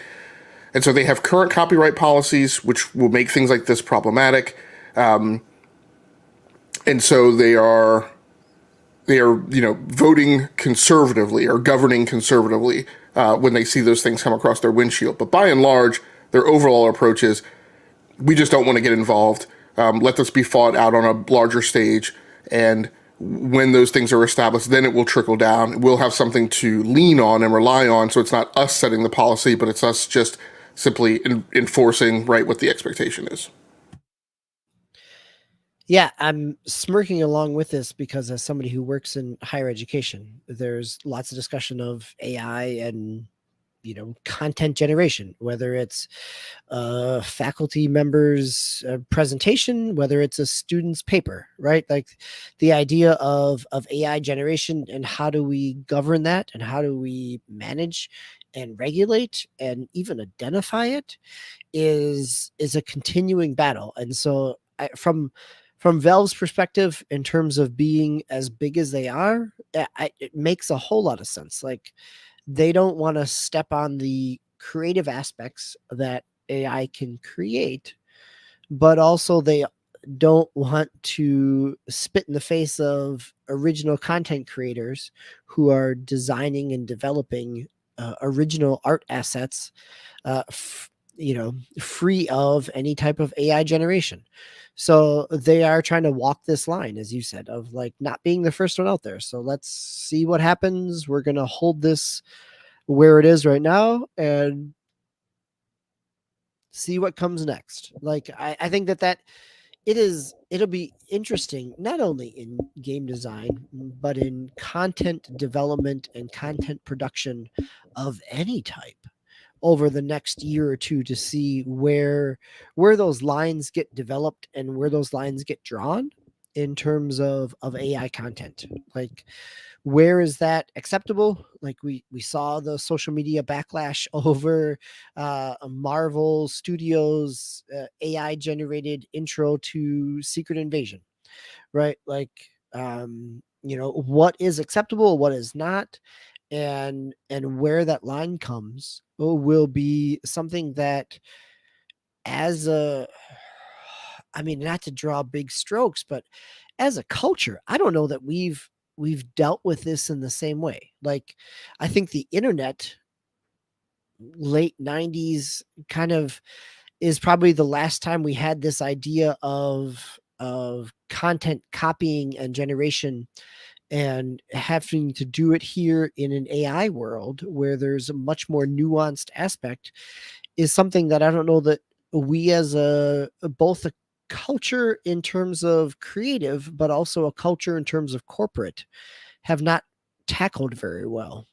And so they have current copyright policies, which will make things like this problematic. And so they are voting conservatively or governing conservatively when they see those things come across their windshield. But by and large, their overall approach is, we just don't want to get involved. Let this be fought out on a larger stage, and when those things are established, then it will trickle down. We'll have something to lean on and rely on. So it's not us setting the policy, but it's us just simply enforcing right what the expectation is. Yeah, I'm smirking along with this because as somebody who works in higher education, there's lots of discussion of AI and content generation, whether it's a faculty member's presentation, whether it's a student's paper, right? Like the idea of AI generation and how do we govern that and how do we manage and regulate and even identify it is a continuing battle. And so from Valve's perspective, in terms of being as big as they are, it makes a whole lot of sense. Like they don't want to step on the creative aspects that AI can create, but also they don't want to spit in the face of original content creators who are designing and developing original art assets, free of any type of AI generation. So they are trying to walk this line, as you said, of like not being the first one out there. So let's see what happens. We're going to hold this where it is right now and see what comes next. Like, I think that it'll be interesting, not only in game design, but in content development and content production of any type over the next year or two to see where those lines get developed and where those lines get drawn in terms of AI content. Like where is that acceptable? Like we saw the social media backlash over Marvel Studios AI generated intro to Secret Invasion, right? Like what is acceptable, what is not, and where that line comes will be something that as a I mean, not to draw big strokes, but as a culture, I don't know that we've dealt with this in the same way. Like I think the internet late 90s kind of is probably the last time we had this idea of content copying and generation and having to do it here in an AI world where there's a much more nuanced aspect is something that I don't know that we as both a culture in terms of creative, but also a culture in terms of corporate have not tackled very well.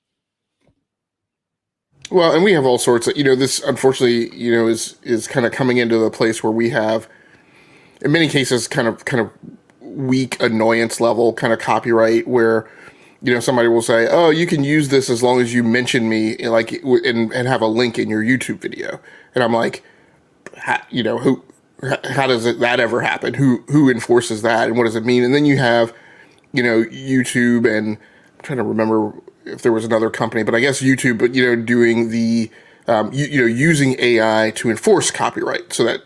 Well, and we have all sorts of, this unfortunately, is kind of coming into the place where we have, in many cases, kind of weak annoyance level kind of copyright where, somebody will say, oh, you can use this as long as you mention me, like, and have a link in your YouTube video. And I'm like, how does that ever happen? Who enforces that? And what does it mean? And then you have, YouTube, and I'm trying to remember if there was another company, but I guess YouTube, but, doing the, using AI to enforce copyright so that,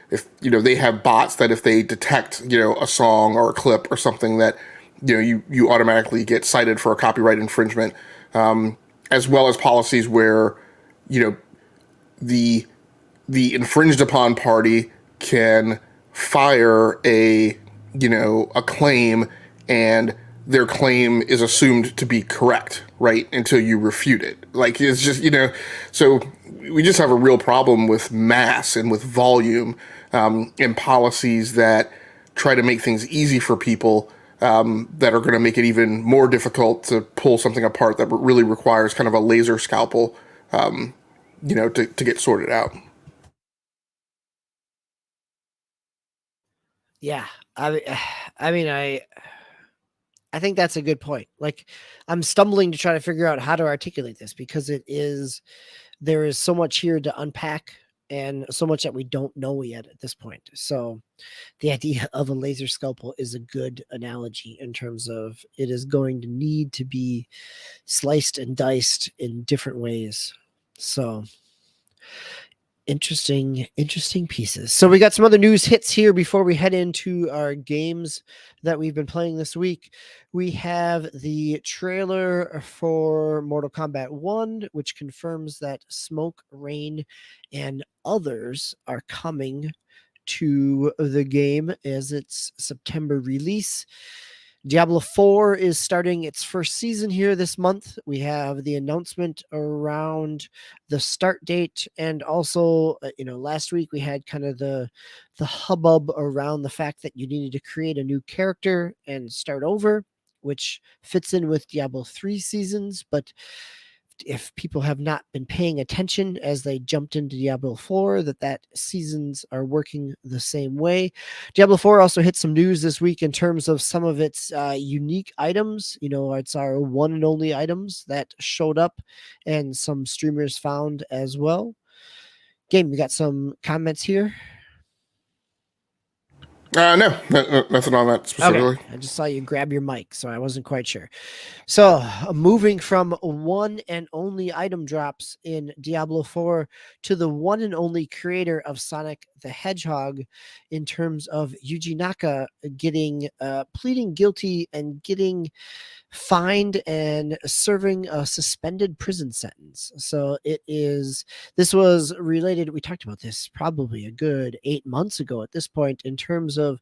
if, they have bots that if they detect, a song or a clip or something that, you automatically get cited for a copyright infringement, as well as policies where, the infringed upon party can fire a claim, and their claim is assumed to be correct, right? Until you refute it. Like it's just, so we just have a real problem with mass and with volume, and policies that try to make things easy for people, that are going to make it even more difficult to pull something apart that really requires kind of a laser scalpel, to get sorted out. Yeah. I mean, I think that's a good point. Like I'm stumbling to try to figure out how to articulate this because there is so much here to unpack and so much that we don't know yet at this point. So the idea of a laser scalpel is a good analogy in terms of it is going to need to be sliced and diced in different ways. So interesting pieces. So we got some other news hits here before we head into our games that we've been playing this week. We have the trailer for Mortal Kombat 1, which confirms that Smoke, Rain, and others are coming to the game as its September release. Diablo 4 is starting its first season here this month. We have the announcement around the start date, and also, last week we had kind of the hubbub around the fact that you needed to create a new character and start over, which fits in with Diablo 3 seasons, but if people have not been paying attention as they jumped into Diablo 4, that seasons are working the same way. Diablo 4 also hit some news this week in terms of some of its unique items. It's our one and only items that showed up and some streamers found as well. Game, you got some comments here? No, nothing on that specifically. Okay, I just saw you grab your mic, so I wasn't quite sure. So, moving from one and only item drops in Diablo 4 to the one and only creator of Sonic the Hedgehog, in terms of Yuji Naka getting pleading guilty and getting fined and serving a suspended prison sentence. So this was related. We talked about this probably a good 8 months ago at this point, in terms of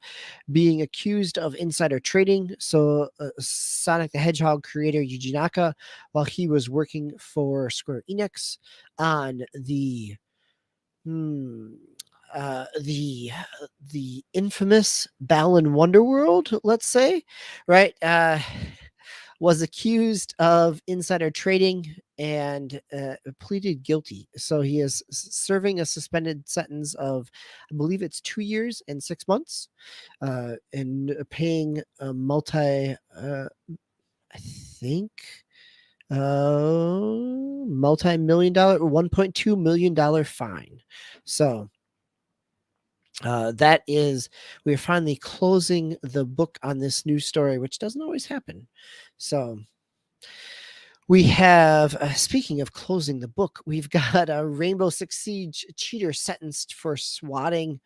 being accused of insider trading. So Sonic the Hedgehog creator Yuji Naka, while he was working for Square Enix on the the infamous Balan Wonderworld, let's say, right? Was accused of insider trading and pleaded guilty. So he is serving a suspended sentence of, I believe it's 2 years and 6 months, and paying a I think, multi-million dollar, $1.2 million fine. So that is, we are finally closing the book on this news story, which doesn't always happen. So we have, speaking of closing the book, we've got a Rainbow Six Siege cheater sentenced for swatting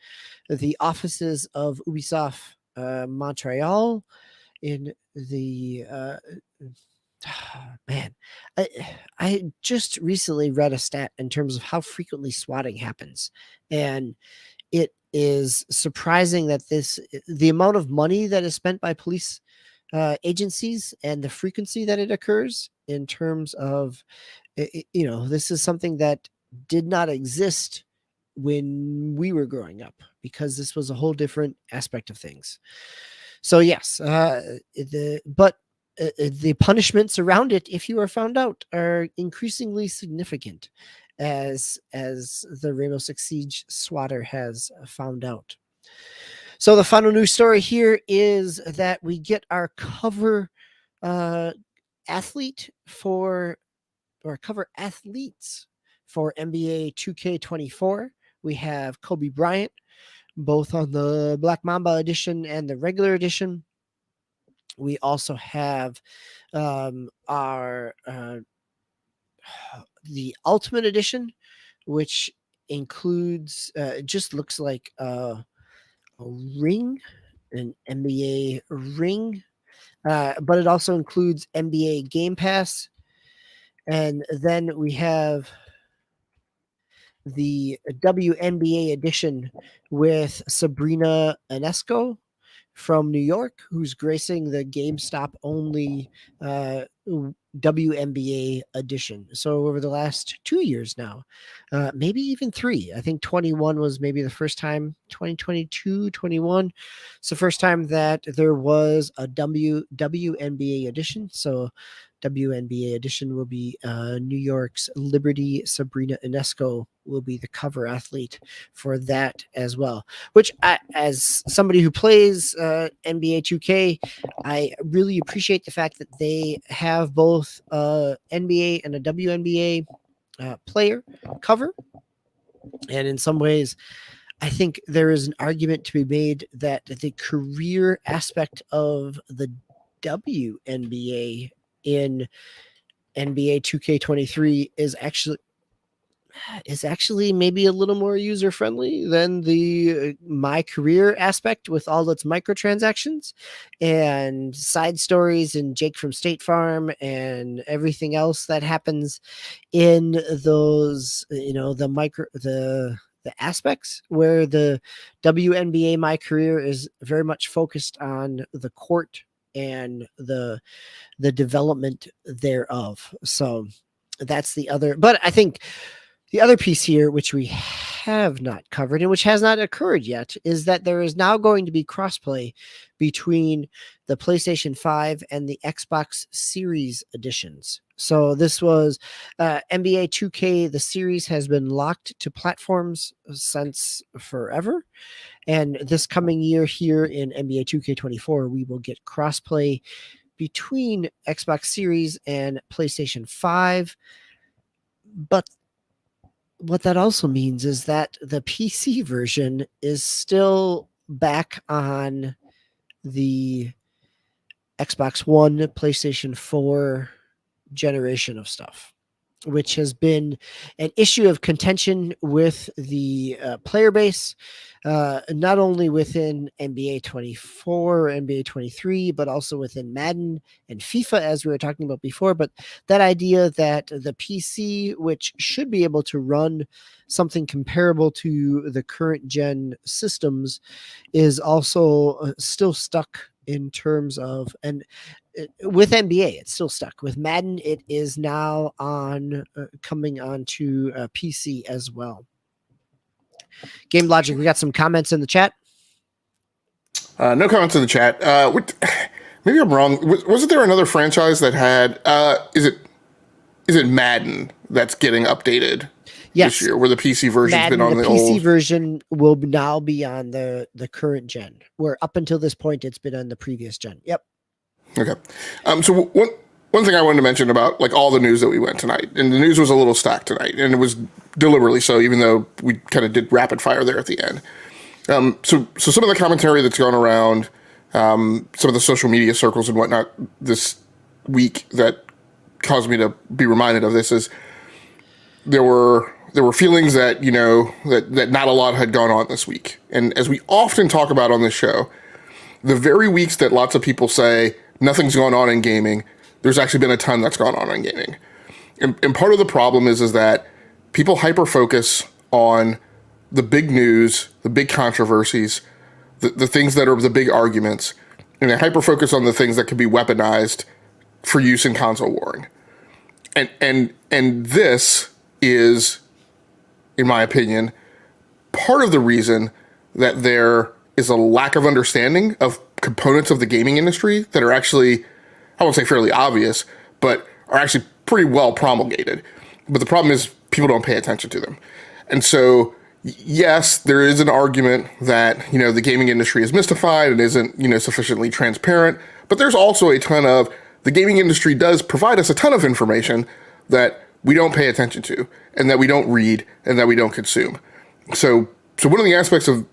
the offices of Ubisoft Montreal in the man, I just recently read a stat in terms of how frequently swatting happens, and it is surprising that the amount of money that is spent by police agencies and the frequency that it occurs, in terms of, this is something that did not exist when we were growing up, because this was a whole different aspect of things. So yes, the punishments around it, if you are found out, are increasingly significant, as the Rainbow Six Siege swatter has found out. So the final news story here is that we get our cover athlete for, or cover athletes for NBA 2K24. We have Kobe Bryant, both on the Black Mamba edition and the regular edition. We also have our the Ultimate Edition, which includes, it just looks like a ring, an NBA ring, but it also includes NBA Game Pass. And then we have the WNBA edition with Sabrina Ionesco from New York, who's gracing the GameStop only WNBA edition. So over the last 2 years now, maybe even 3, I think 21 was maybe the first time, 2022, 21. It's the first time that there was a WNBA edition. So WNBA edition will be New York's Liberty. Sabrina Ionesco will be the cover athlete for that as well, which as somebody who plays NBA 2K, I really appreciate the fact that they have both NBA and a WNBA player cover. And in some ways, I think there is an argument to be made that the career aspect of the WNBA in NBA 2K23 is actually maybe a little more user friendly than the my career aspect, with all its microtransactions and side stories and Jake from State Farm and everything else that happens in those, the aspects, where the WNBA My Career is very much focused on the court and the development thereof. So that's the other. But I think the other piece here, which we have not covered and which has not occurred yet, is that there is now going to be crossplay between the PlayStation 5 and the Xbox Series editions. So this was NBA 2K. The series has been locked to platforms since forever. And this coming year here in NBA 2K24, we will get crossplay between Xbox Series and PlayStation 5. But what that also means is that the PC version is still back on the Xbox One, PlayStation 4 generation of stuff, which has been an issue of contention with the player base, not only within NBA 24, NBA 23, but also within Madden and FIFA, as we were talking about before. But that idea that the PC, which should be able to run something comparable to the current gen systems, is also still stuck in terms of, and with NBA, it's still stuck. With Madden, it is now on coming onto PC as well. Game Logic, we got some comments in the chat. No comments in the chat. Maybe I'm wrong. Wasn't there another franchise that had? Is it Madden that's getting updated this year? Where the PC version's Madden, been on the PC old version will now be on the current gen. Where up until this point, it's been on the previous gen. Yep. Okay. So one thing I wanted to mention about like all the news that we went tonight, and the news was a little stacked tonight, and it was deliberately so, even though we kind of did rapid fire there at the end. So some of the commentary that's gone around, some of the social media circles and whatnot this week that caused me to be reminded of this is there were feelings that, you know, that not a lot had gone on this week. And as we often talk about on this show, the very weeks that lots of people say nothing's gone on in gaming, there's actually been a ton that's gone on in gaming. And part of the problem is that people hyper-focus on the big news, the big controversies, the things that are the big arguments, and they hyper-focus on the things that can be weaponized for use in console warring. And this is, in my opinion, part of the reason that there is a lack of understanding of components of the gaming industry that are actually, I won't say fairly obvious, but are actually pretty well promulgated. But the problem is people don't pay attention to them. And so, yes, there is an argument that, you know, the gaming industry is mystified and isn't, you know, sufficiently transparent. But there's also a ton of, the gaming industry does provide us a ton of information that we don't pay attention to and that we don't read and that we don't consume. So one of the aspects of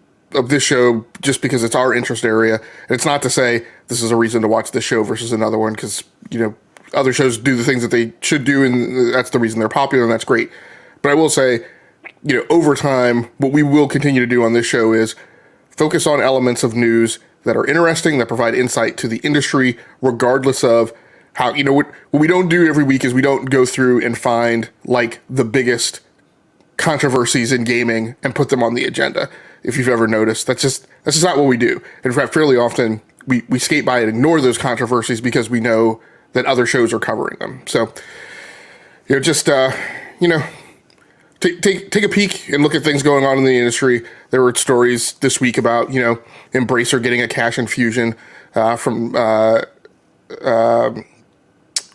this show, just because it's our interest area, and it's not to say this is a reason to watch this show versus another one, because, you know, other shows do the things that they should do, and that's the reason they're popular, and that's great. But I will say, you know, over time, what we will continue to do on this show is focus on elements of news that are interesting, that provide insight to the industry, regardless of how, you know, what we don't do every week is we don't go through and find, like, the biggest controversies in gaming and put them on the agenda. If you've ever noticed, that's just not what we do. In fact, fairly often we skate by and ignore those controversies because we know that other shows are covering them. So, you know, just, you know, take a peek and look at things going on in the industry. There were stories this week about, you know, Embracer getting a cash infusion from our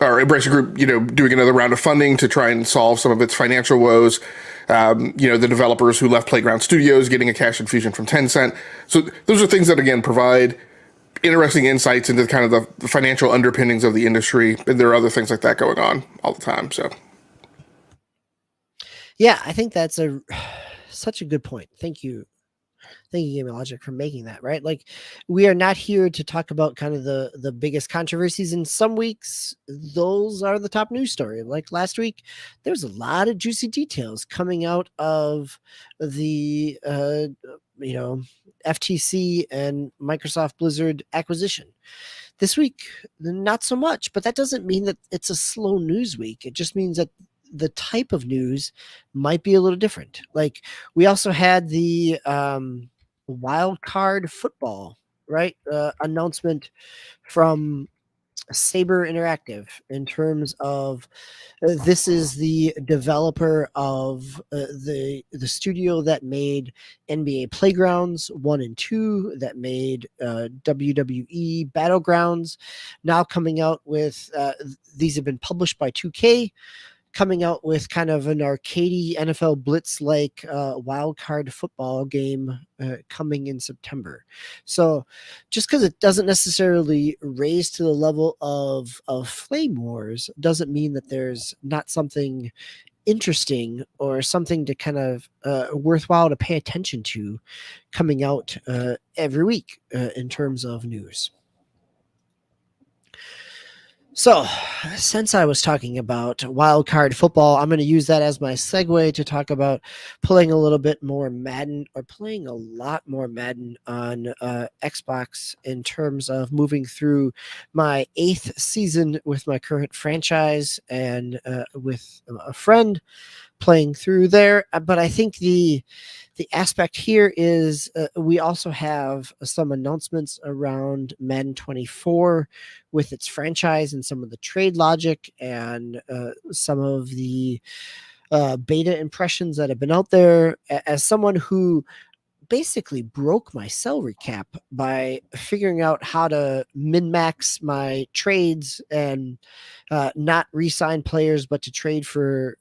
Embracer Group, you know, doing another round of funding to try and solve some of its financial woes. You know, the developers who left Playground Studios getting a cash infusion from Tencent. So those are things that, again, provide interesting insights into kind of the financial underpinnings of the industry. And there are other things like that going on all the time. So, yeah, I think that's such a good point. Thank you. Thank you, Game Logic, for making that, right? Like, we are not here to talk about kind of the biggest controversies. In some weeks, those are the top news story. Like last week, there was a lot of juicy details coming out of the, you know, FTC and Microsoft Blizzard acquisition. This week, not so much, but that doesn't mean that it's a slow news week. It just means that the type of news might be a little different. Like, we also had the wild card football right? Announcement from Saber Interactive in terms of this is the developer of the studio that made NBA Playgrounds 1 and 2, that made WWE Battlegrounds, now coming out with these have been published by 2K, coming out with kind of an arcadey NFL Blitz like wild card football game coming in September. So just because it doesn't necessarily raise to the level of Flame Wars doesn't mean that there's not something interesting or something to kind of worthwhile to pay attention to coming out every week in terms of news. So, since I was talking about wildcard football, I'm going to use that as my segue to talk about playing a little bit more Madden, or playing a lot more Madden on Xbox, in terms of moving through my 8th season with my current franchise and with a friend playing through there. But I think the aspect here is we also have some announcements around Madden 24 with its franchise and some of the trade logic and some of the beta impressions that have been out there. As someone who basically broke my salary cap by figuring out how to min-max my trades and not re-sign players, but to trade for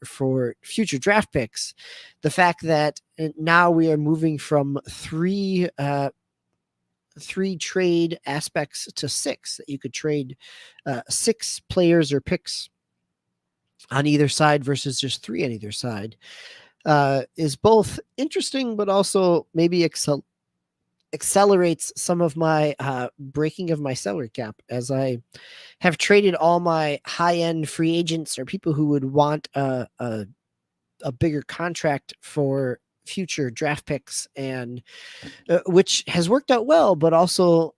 future draft picks. The fact that now we are moving from three trade aspects to 6, that you could trade 6 players or picks on either side versus just 3 on either side, is both interesting, but also maybe accelerates some of my breaking of my salary cap, as I have traded all my high-end free agents or people who would want a bigger contract for future draft picks, and which has worked out well, but also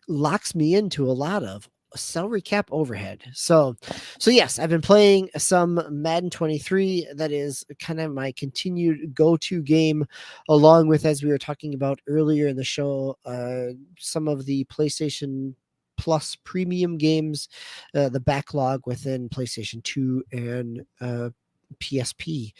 locks me into a lot of salary cap overhead. So yes, I've been playing some Madden 23. That is kind of my continued go-to game, along with, as we were talking about earlier in the show, some of the PlayStation Plus premium games, the backlog within PlayStation 2 and PSP.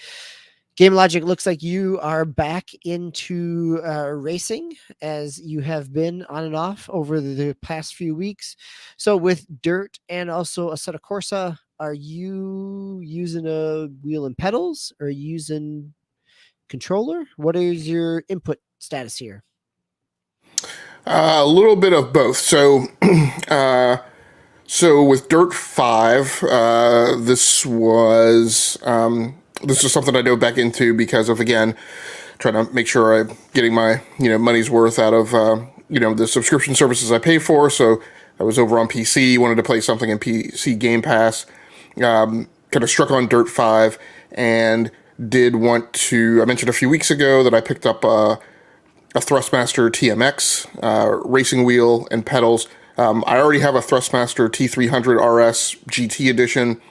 Game Logic, looks like you are back into racing, as you have been on and off over the past few weeks. So with Dirt and also Assetto Corsa, are you using a wheel and pedals, or are you using controller? What is your input status here? A little bit of both. So, so with Dirt 5, this was something I dove back into because of, again, trying to make sure I'm getting my, money's worth out of, the subscription services I pay for. So I was over on PC, wanted to play something in PC Game Pass, kind of struck on Dirt 5, and did want to, I mentioned a few weeks ago that I picked up a Thrustmaster TMX, racing wheel and pedals. I already have a Thrustmaster T300 RS GT edition,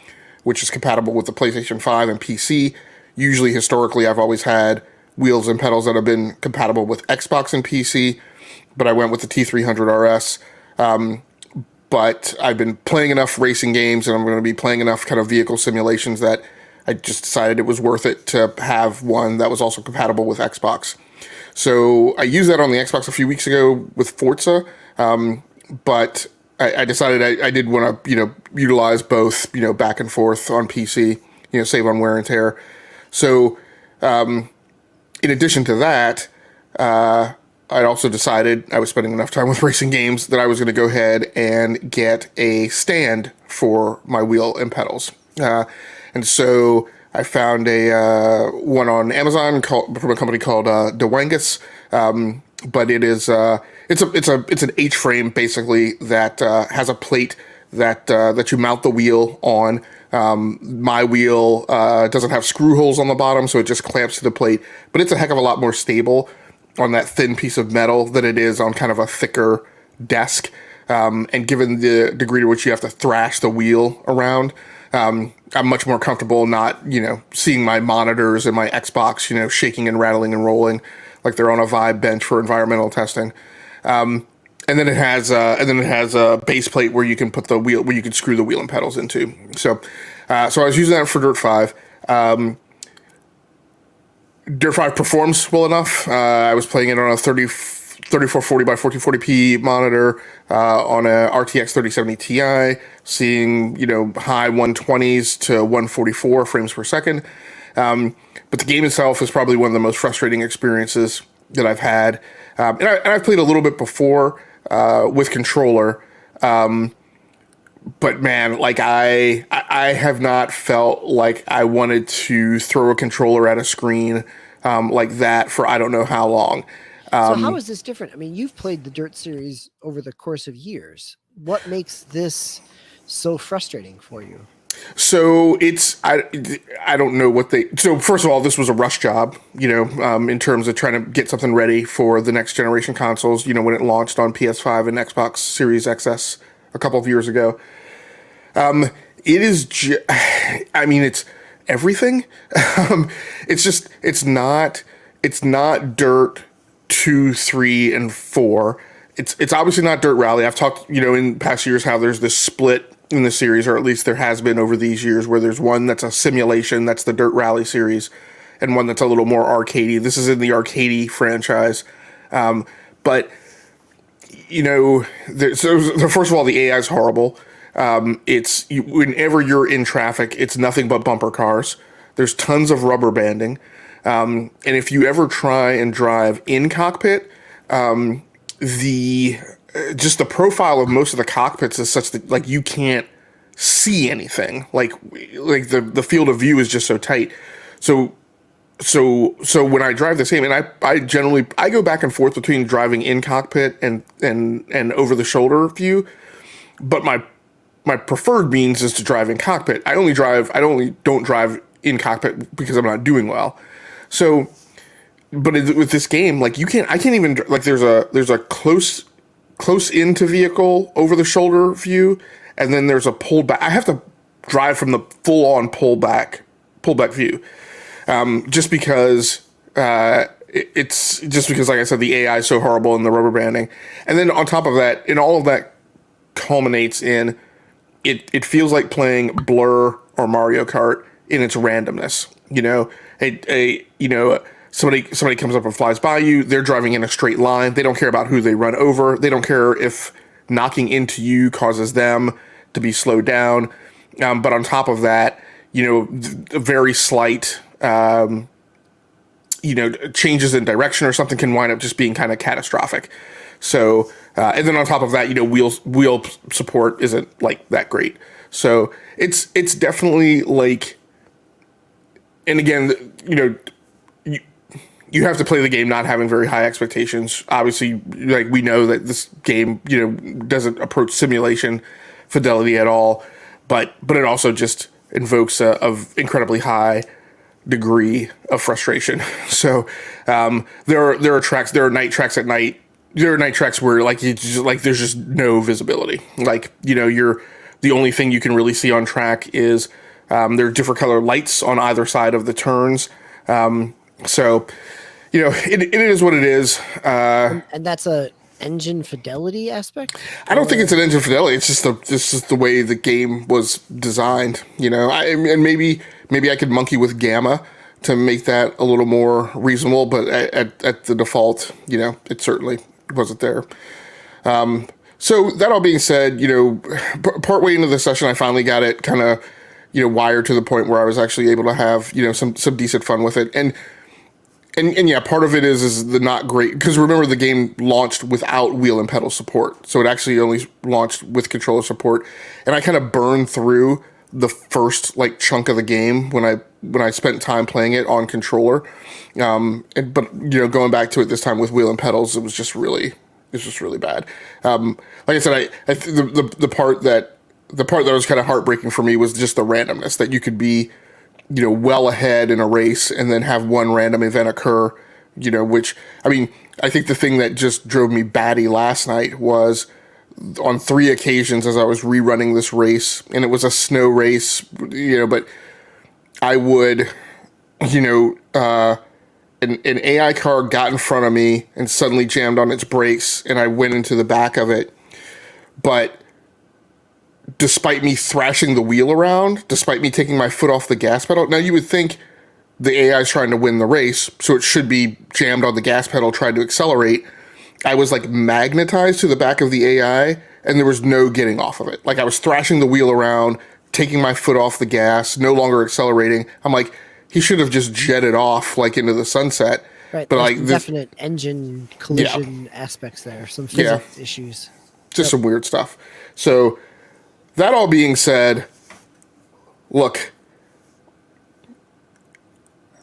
which is compatible with the PlayStation 5 and PC. Usually, historically, I've always had wheels and pedals that have been compatible with Xbox and PC, but I went with the T300 RS. But I've been playing enough racing games, and I'm going to be playing enough kind of vehicle simulations that I just decided it was worth it to have one that was also compatible with Xbox. So I used that on the Xbox a few weeks ago with Forza, but I decided I did want to, utilize both, back and forth on PC, save on wear and tear. So, in addition to that, I also decided I was spending enough time with racing games that I was going to go ahead and get a stand for my wheel and pedals. And so I found a one on Amazon from a company called DeWangus, but it is it's an H frame basically that has a plate that you mount the wheel on. My wheel doesn't have screw holes on the bottom, so it just clamps to the plate. But it's a heck of a lot more stable on that thin piece of metal than it is on kind of a thicker desk. And given the degree to which you have to thrash the wheel around, I'm much more comfortable not, seeing my monitors and my Xbox, shaking and rattling and rolling like they're on a Vibe bench for environmental testing. And then it has a base plate where you can put the wheel, where you can screw the wheel and pedals into. So I was using that for Dirt 5. Dirt 5 performs well enough. I was playing it on a 3440 by 1440p monitor on a RTX 3070 Ti, seeing high 120s to 144 frames per second. But the game itself is probably one of the most frustrating experiences that I've had. And I've played a little bit before with controller, but man, like I have not felt like I wanted to throw a controller at a screen like that for I don't know how long. So how is this different? I mean, you've played the Dirt series over the course of years. What makes this so frustrating for you? So I don't know what so first of all, this was a rush job, in terms of trying to get something ready for the next generation consoles, when it launched on PS5 and Xbox Series XS a couple of years ago. It is, it's everything. It's not Dirt 2, 3, and 4. It's obviously not Dirt Rally. I've talked, in past years how there's this split in the series, or at least there has been over these years, where there's one that's a simulation, that's the Dirt Rally series, and one that's a little more arcadey. This is in the arcadey franchise. But, so first of all, the AI is horrible. Whenever you're in traffic, it's nothing but bumper cars. There's tons of rubber banding. And if you ever try and drive in cockpit, just the profile of most of the cockpits is such that like you can't see anything. Like the field of view is just so tight. So when I drive this game, and I generally go back and forth between driving in cockpit and over the shoulder view, but my preferred means is to drive in cockpit. I only don't drive in cockpit because I'm not doing well. So, but with this game, like I can't even, like there's a close into vehicle over the shoulder view, and then there's a pulled back. I have to drive from the full on pullback view, just because it's just because, like I said, the AI is so horrible and the rubber banding, and then on top of that, and all of that culminates in it feels like playing Blur or Mario Kart in its randomness. Somebody comes up and flies by you. They're driving in a straight line. They don't care about who they run over. They don't care if knocking into you causes them to be slowed down. But on top of that, a very slight, changes in direction or something can wind up just being kind of catastrophic. So, and then on top of that, wheel support isn't like that great. So it's definitely like, and again, you have to play the game not having very high expectations. Obviously, like we know that this game, doesn't approach simulation fidelity at all, but it also just invokes a incredibly high degree of frustration. So there are night tracks at night. There are night tracks where there's just no visibility. Like you're the only thing you can really see on track is there are different color lights on either side of the turns. So it is what it is. And that's a engine fidelity aspect? I don't think it's an engine fidelity. It's just the way the game was designed. And maybe I could monkey with Gamma to make that a little more reasonable, but at the default, it certainly wasn't there. So that all being said, partway into the session, I finally got it kind of, wired to the point where I was actually able to have, some decent fun with it. And yeah, part of it is the not great, because remember the game launched without wheel and pedal support. So it actually only launched with controller support. And I kind of burned through the first chunk of the game when I spent time playing it on controller. But going back to it this time with wheel and pedals, it was just really bad. Like I said, the part that was kind of heartbreaking for me was just the randomness, that you could be well ahead in a race and then have one random event occur, which, I think the thing that just drove me batty last night was on 3 occasions as I was rerunning this race, and it was a snow race, but I would, an AI car got in front of me and suddenly jammed on its brakes, and I went into the back of it. But despite me thrashing the wheel around, despite me taking my foot off the gas pedal, now you would think the AI is trying to win the race, so it should be jammed on the gas pedal, trying to accelerate. I was like magnetized to the back of the AI, and there was no getting off of it. Like I was thrashing the wheel around, taking my foot off the gas, no longer accelerating. I'm like, he should have just jetted off like into the sunset. Right. But There's like some this, definite engine collision aspects there, some physics issues. just some weird stuff. So that all being said, look,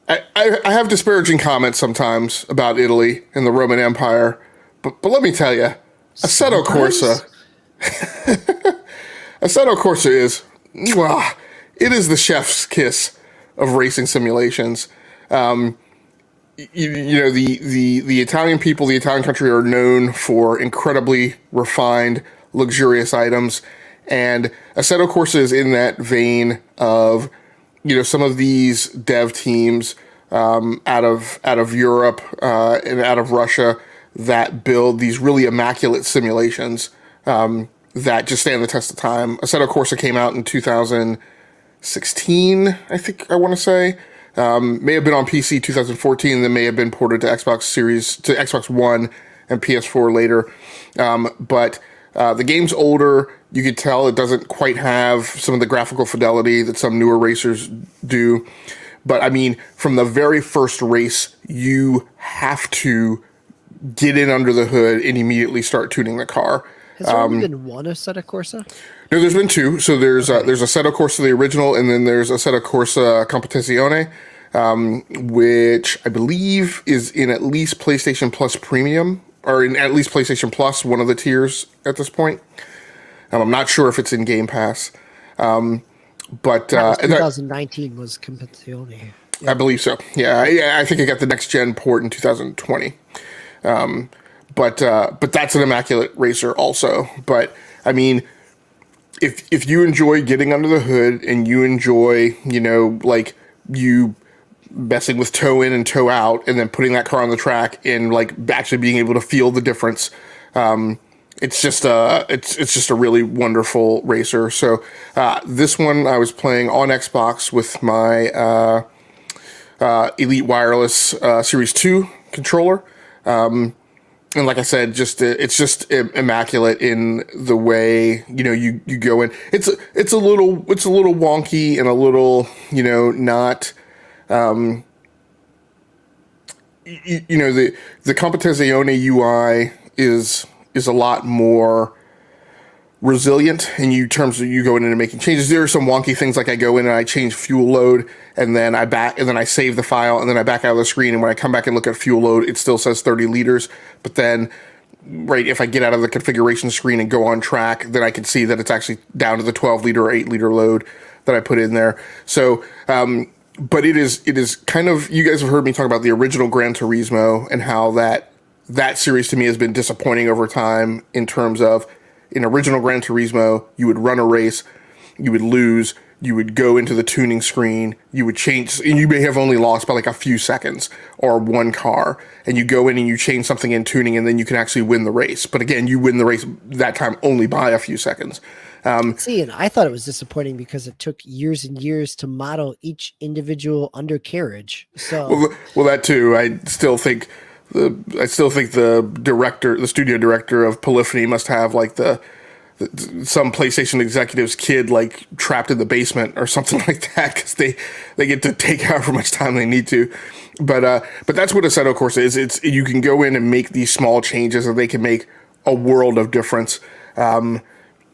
I have disparaging comments sometimes about Italy and the Roman Empire, but let me tell you, Assetto Corsa, Assetto Corsa is, mwah, it is the chef's kiss of racing simulations. You know, the Italian people, the Italian country are known for incredibly refined, luxurious items, and Assetto Corsa is in that vein of, you know, some of these dev teams out of Europe and out of Russia that build these really immaculate simulations that just stand the test of time. Assetto Corsa came out in 2016, I think I want to say. May have been on PC 2014, then may have been ported to Xbox One and PS4 later. But the game's older. You could tell it doesn't quite have some of the graphical fidelity that some newer racers do. But I mean, from the very first race, you have to get in under the hood and immediately start tuning the car. Has there only been one Assetto Corsa? No, there's been two. So there's Assetto Corsa, the original, and then there's Assetto Corsa Competizione, which I believe is in at least PlayStation Plus Premium, or in at least PlayStation Plus, one of the tiers at this point. I'm not sure if it's in Game Pass. But 2019 was Competizione. I believe so. Yeah, I think I got the next gen port in 2020. But that's an immaculate racer also. But I mean, if you enjoy getting under the hood and you enjoy, you know, like you messing with toe in and toe out and then putting that car on the track and like actually being able to feel the difference, it's just a really wonderful racer. So this one I was playing on Xbox with my Elite Wireless Series 2 controller. And like I said, it's just immaculate in the way, you know, you go in. It's a little wonky and a little, you know, not, you know, the Competizione UI is a lot more resilient in terms of you going in and making changes. There are some wonky things, like I go in and I change fuel load and then I save the file and then I back out of the screen, and when I come back and look at fuel load, it still says 30 liters. But then, right, if I get out of the configuration screen and go on track, then I can see that it's actually down to the 12 liter or 8 liter load that I put in there. So, but it is kind of, you guys have heard me talk about the original Gran Turismo and how that series to me has been disappointing over time in terms of, in original Gran Turismo, you would run a race, you would lose, you would go into the tuning screen, you would change, and you may have only lost by like a few seconds or one car, and you go in and you change something in tuning, and then you can actually win the race. But again, you win the race that time only by a few seconds. See, and I thought it was disappointing because it took years and years to model each individual undercarriage. So, well, that too. I still think the studio director of Polyphony must have like some PlayStation executive's kid like trapped in the basement or something like that, because they get to take however much time they need to. But that's what Assetto Corsa is. It's, you can go in and make these small changes and they can make a world of difference.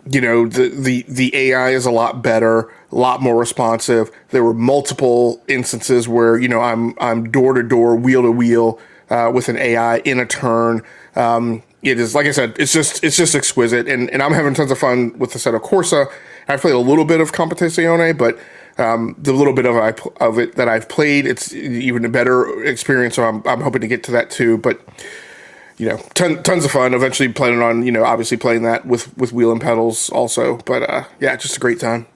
You know, the AI is a lot better, a lot more responsive. There were multiple instances where, you know, I'm door to door, wheel to wheel with an AI in a turn. It is, like I said, it's just exquisite, and I'm having tons of fun with the Assetto Corsa. I've played a little bit of Competizione, but the little bit of it that I've played, it's even a better experience. So I'm hoping to get to that too. But you know, tons of fun. Eventually planning on, you know, obviously playing that with wheel and pedals also. But yeah, just a great time.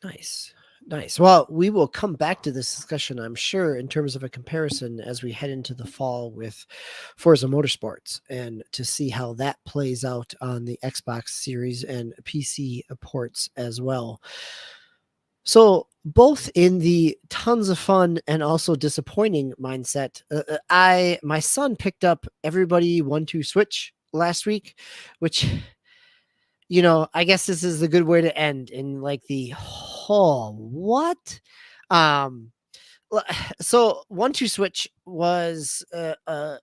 Nice. Nice. Well, we will come back to this discussion, I'm sure, in terms of a comparison as we head into the fall with Forza Motorsports and to see how that plays out on the Xbox Series and PC ports as well. So, both in the tons of fun and also disappointing mindset, my son picked up Everybody 1-2 Switch last week, which I guess this is a good way to end in like the what? Um, so 1-2 Switch was a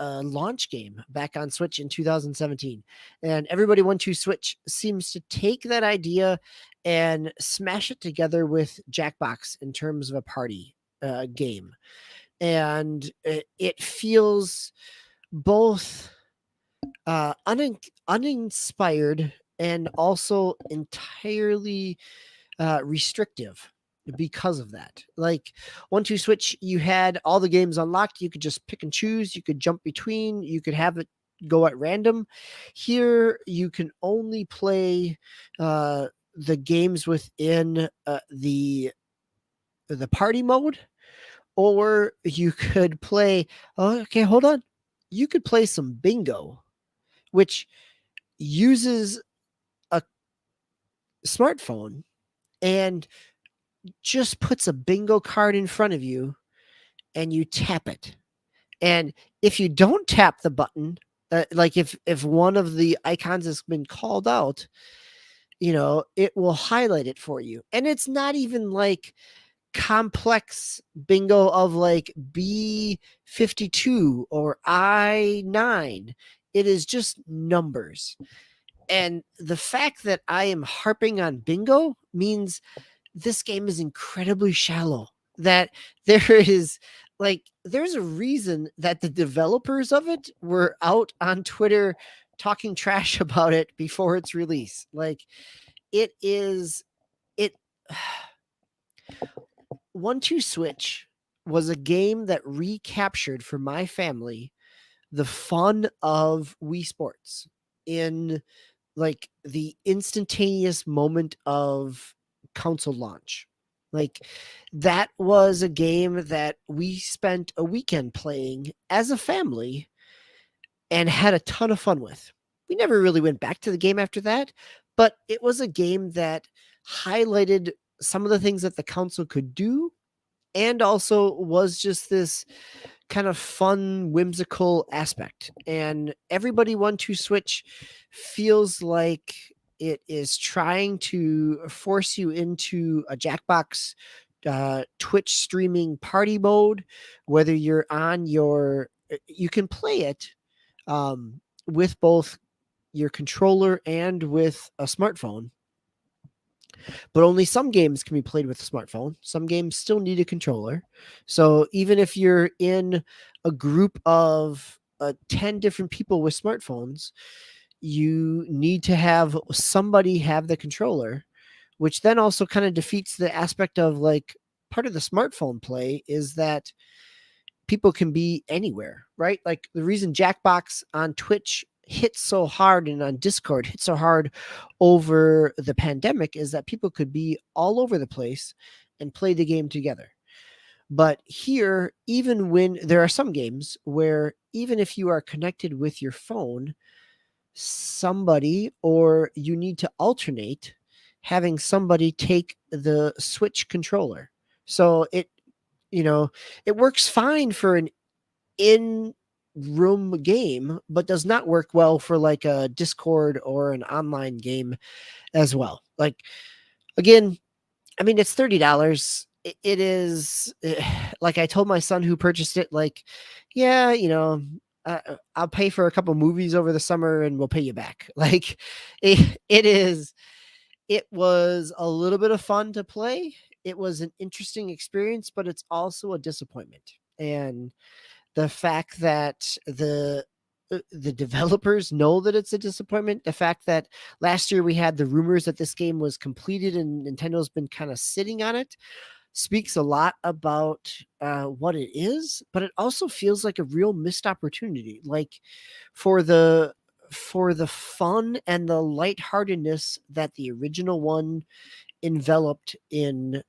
launch game back on Switch in 2017, and Everybody 1-2 Switch seems to take that idea and smash it together with Jackbox in terms of a party game, and it feels both uninspired and also entirely restrictive because of that. Like 1-2 Switch, you had all the games unlocked. You could just pick and choose. You could jump between. You could have it go at random. Here, you can only play the games within the party mode, or you could play. Oh, okay, hold on. You could play some bingo, which uses a smartphone and just puts a bingo card in front of you and you tap it. And if you don't tap the button, like if one of the icons has been called out, it will highlight it for you. And it's not even like complex bingo of like B52 or I9. It is just numbers. And the fact that I am harping on bingo means this game is incredibly shallow. That there's a reason that the developers of it were out on Twitter talking trash about it before its release. Like it 1-2 Switch was a game that recaptured for my family the fun of Wii Sports in like the instantaneous moment of console launch. Like that was a game that we spent a weekend playing as a family and had a ton of fun with. We never really went back to the game after that, but it was a game that highlighted some of the things that the console could do and also was just this kind of fun, whimsical aspect. And Everybody 1-2 Switch feels like it is trying to force you into a Jackbox Twitch streaming party mode, whether you're on you can play it with both your controller and with a smartphone. But only some games can be played with a smartphone. Some games still need a controller. So even if you're in a group of 10 different people with smartphones, you need to have somebody have the controller, which then also kind of defeats the aspect of like part of the smartphone play is that people can be anywhere, right? Like the reason Jackbox on Twitch hit so hard and on Discord hit so hard over the pandemic is that people could be all over the place and play the game together. But here, even when there are some games where even if you are connected with your phone, somebody or you need to alternate having somebody take the Switch controller. So it works fine for an in room game, but does not work well for like a Discord or an online game as well. Like, again, I mean, it's $30. It is like I told my son who purchased it, like, yeah, I'll pay for a couple movies over the summer and we'll pay you back. Like, it was a little bit of fun to play. It was an interesting experience, but it's also a disappointment. And the fact that the developers know that it's a disappointment, the fact that last year we had the rumors that this game was completed and Nintendo's been kind of sitting on it speaks a lot about what it is, but it also feels like a real missed opportunity. Like for the fun and the lightheartedness that the original one enveloped in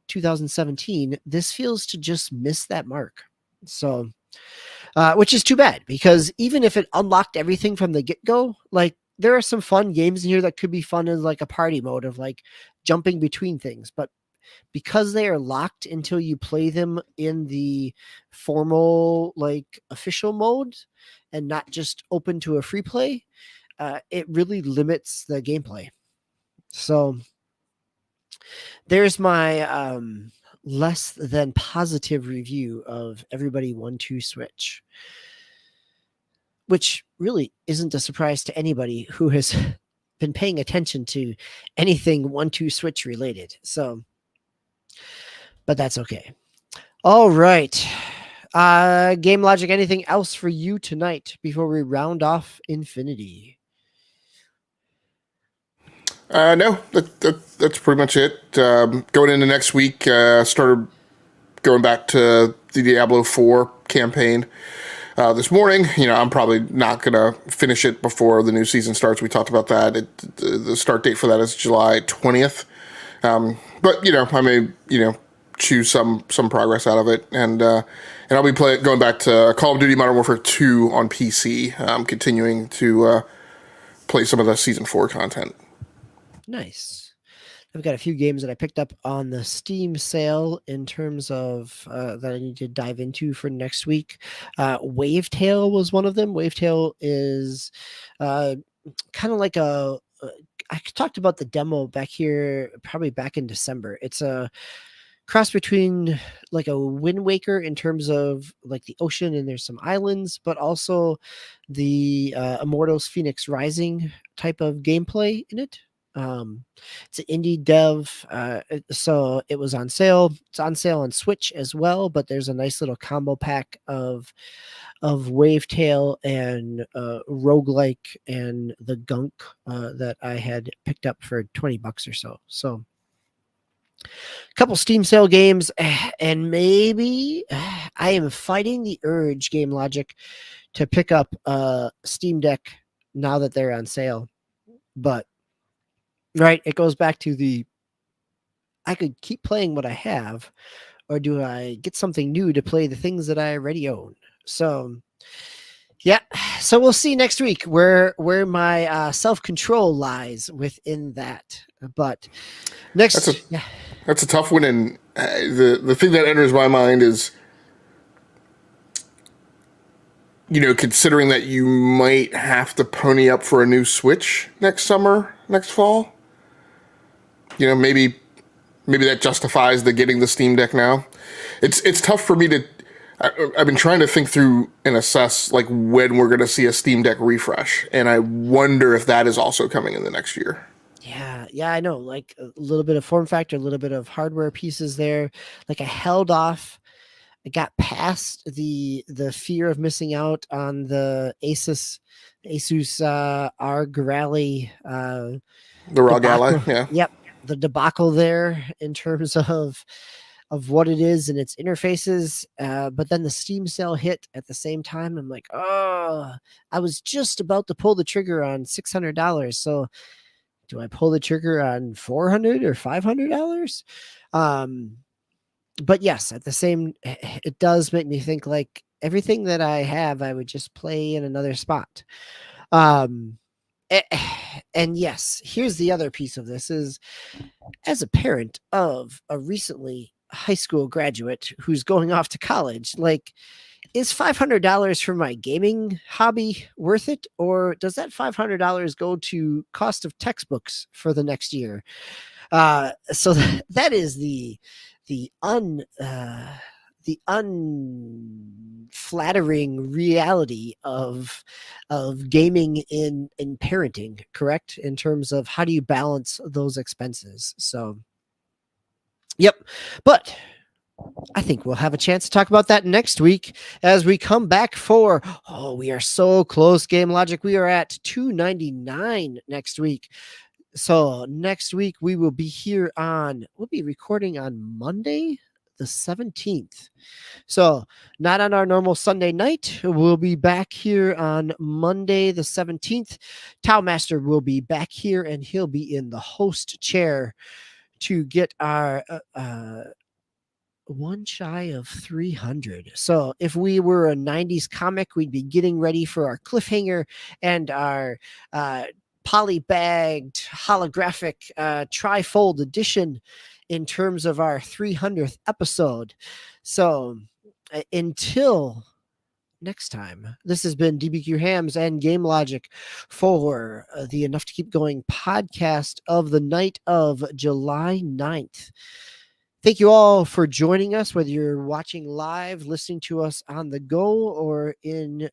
2017, this feels to just miss that mark. So, which is too bad, because even if it unlocked everything from the get-go, like there are some fun games in here that could be fun in like a party mode of like jumping between things, but because they are locked until you play them in the formal, like official mode and not just open to a free play, it really limits the gameplay. So there's my less than positive review of Everybody 1-2 Switch, which really isn't a surprise to anybody who has been paying attention to anything 1-2 Switch related. So, but that's okay. All right. Game Logic, anything else for you tonight before we round off Infinity? No, that's pretty much it. Going into next week, started going back to the Diablo 4 campaign this morning. I'm probably not going to finish it before the new season starts. We talked about that. The start date for that is July 20th. But, I may, choose some progress out of it. And I'll be going back to Call of Duty Modern Warfare 2 on PC, continuing to play some of the Season 4 content. Nice. I've got a few games that I picked up on the Steam sale in terms of that I need to dive into for next week. Wavetail was one of them. Wavetail is kind of like I talked about the demo back here, probably back in December. It's a cross between like a Wind Waker in terms of like the ocean and there's some islands, but also the Immortals Phoenix Rising type of gameplay in it. It's an indie dev, so it was on sale. It's on sale on Switch as well, but there's a nice little combo pack of Wavetail and roguelike and the gunk that I had picked up for $20 or so. So a couple Steam sale games, and maybe I am fighting the urge, Game Logic, to pick up a Steam Deck now that they're on sale. But right, it goes back to I could keep playing what I have, or do I get something new to play the things that I already own? So, yeah. So we'll see next week where my self-control lies within that. But next, that's a tough one, and the thing that enters my mind is, considering that you might have to pony up for a new Switch next fall. Maybe that justifies getting the Steam Deck now. It's tough for me to. I've been trying to think through and assess like when we're going to see a Steam Deck refresh, and I wonder if that is also coming in the next year. Yeah, I know. Like a little bit of form factor, a little bit of hardware pieces there. Like I held off. I got past the fear of missing out on the Asus ROG Rally. The ROG Ally, yeah. Yep, the debacle there in terms of what it is and its interfaces. But then the Steam sale hit at the same time. I'm like, oh, I was just about to pull the trigger on $600. So do I pull the trigger on $400 or $500? But yes, at the same, it does make me think like everything that I have, I would just play in another spot. And yes, here's the other piece of this is, as a parent of a recently high school graduate who's going off to college, like, is $500 for my gaming hobby worth it? Or does that $500 go to cost of textbooks for the next year? So that is the unflattering reality of gaming in parenting, correct? In terms of how do you balance those expenses? So, yep. But I think we'll have a chance to talk about that next week as we come back for, we are so close, Game Logic. We are at 299 next week. So next week we will be here we'll be recording on Monday, the 17th. So, not on our normal Sunday night. We'll be back here on Monday, the 17th. Towmaster will be back here, and he'll be in the host chair to get our one shy of 300. So, if we were a 90s comic, we'd be getting ready for our cliffhanger and our polybagged holographic trifold edition in terms of our 300th episode. So, until next time, this has been DBQ Hams and Game Logic for the Enough to Keep Going podcast of the night of July 9th. Thank you all for joining us, whether you're watching live, listening to us on the go, or in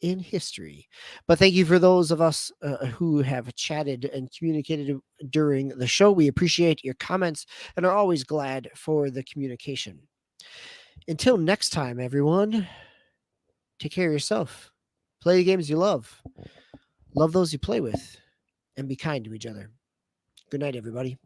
history. But thank you for those of us who have chatted and communicated during the show. We appreciate your comments and are always glad for the communication. Until next time, everyone, take care of yourself. Play the games you love. Love those you play with. And be kind to each other. Good night, everybody.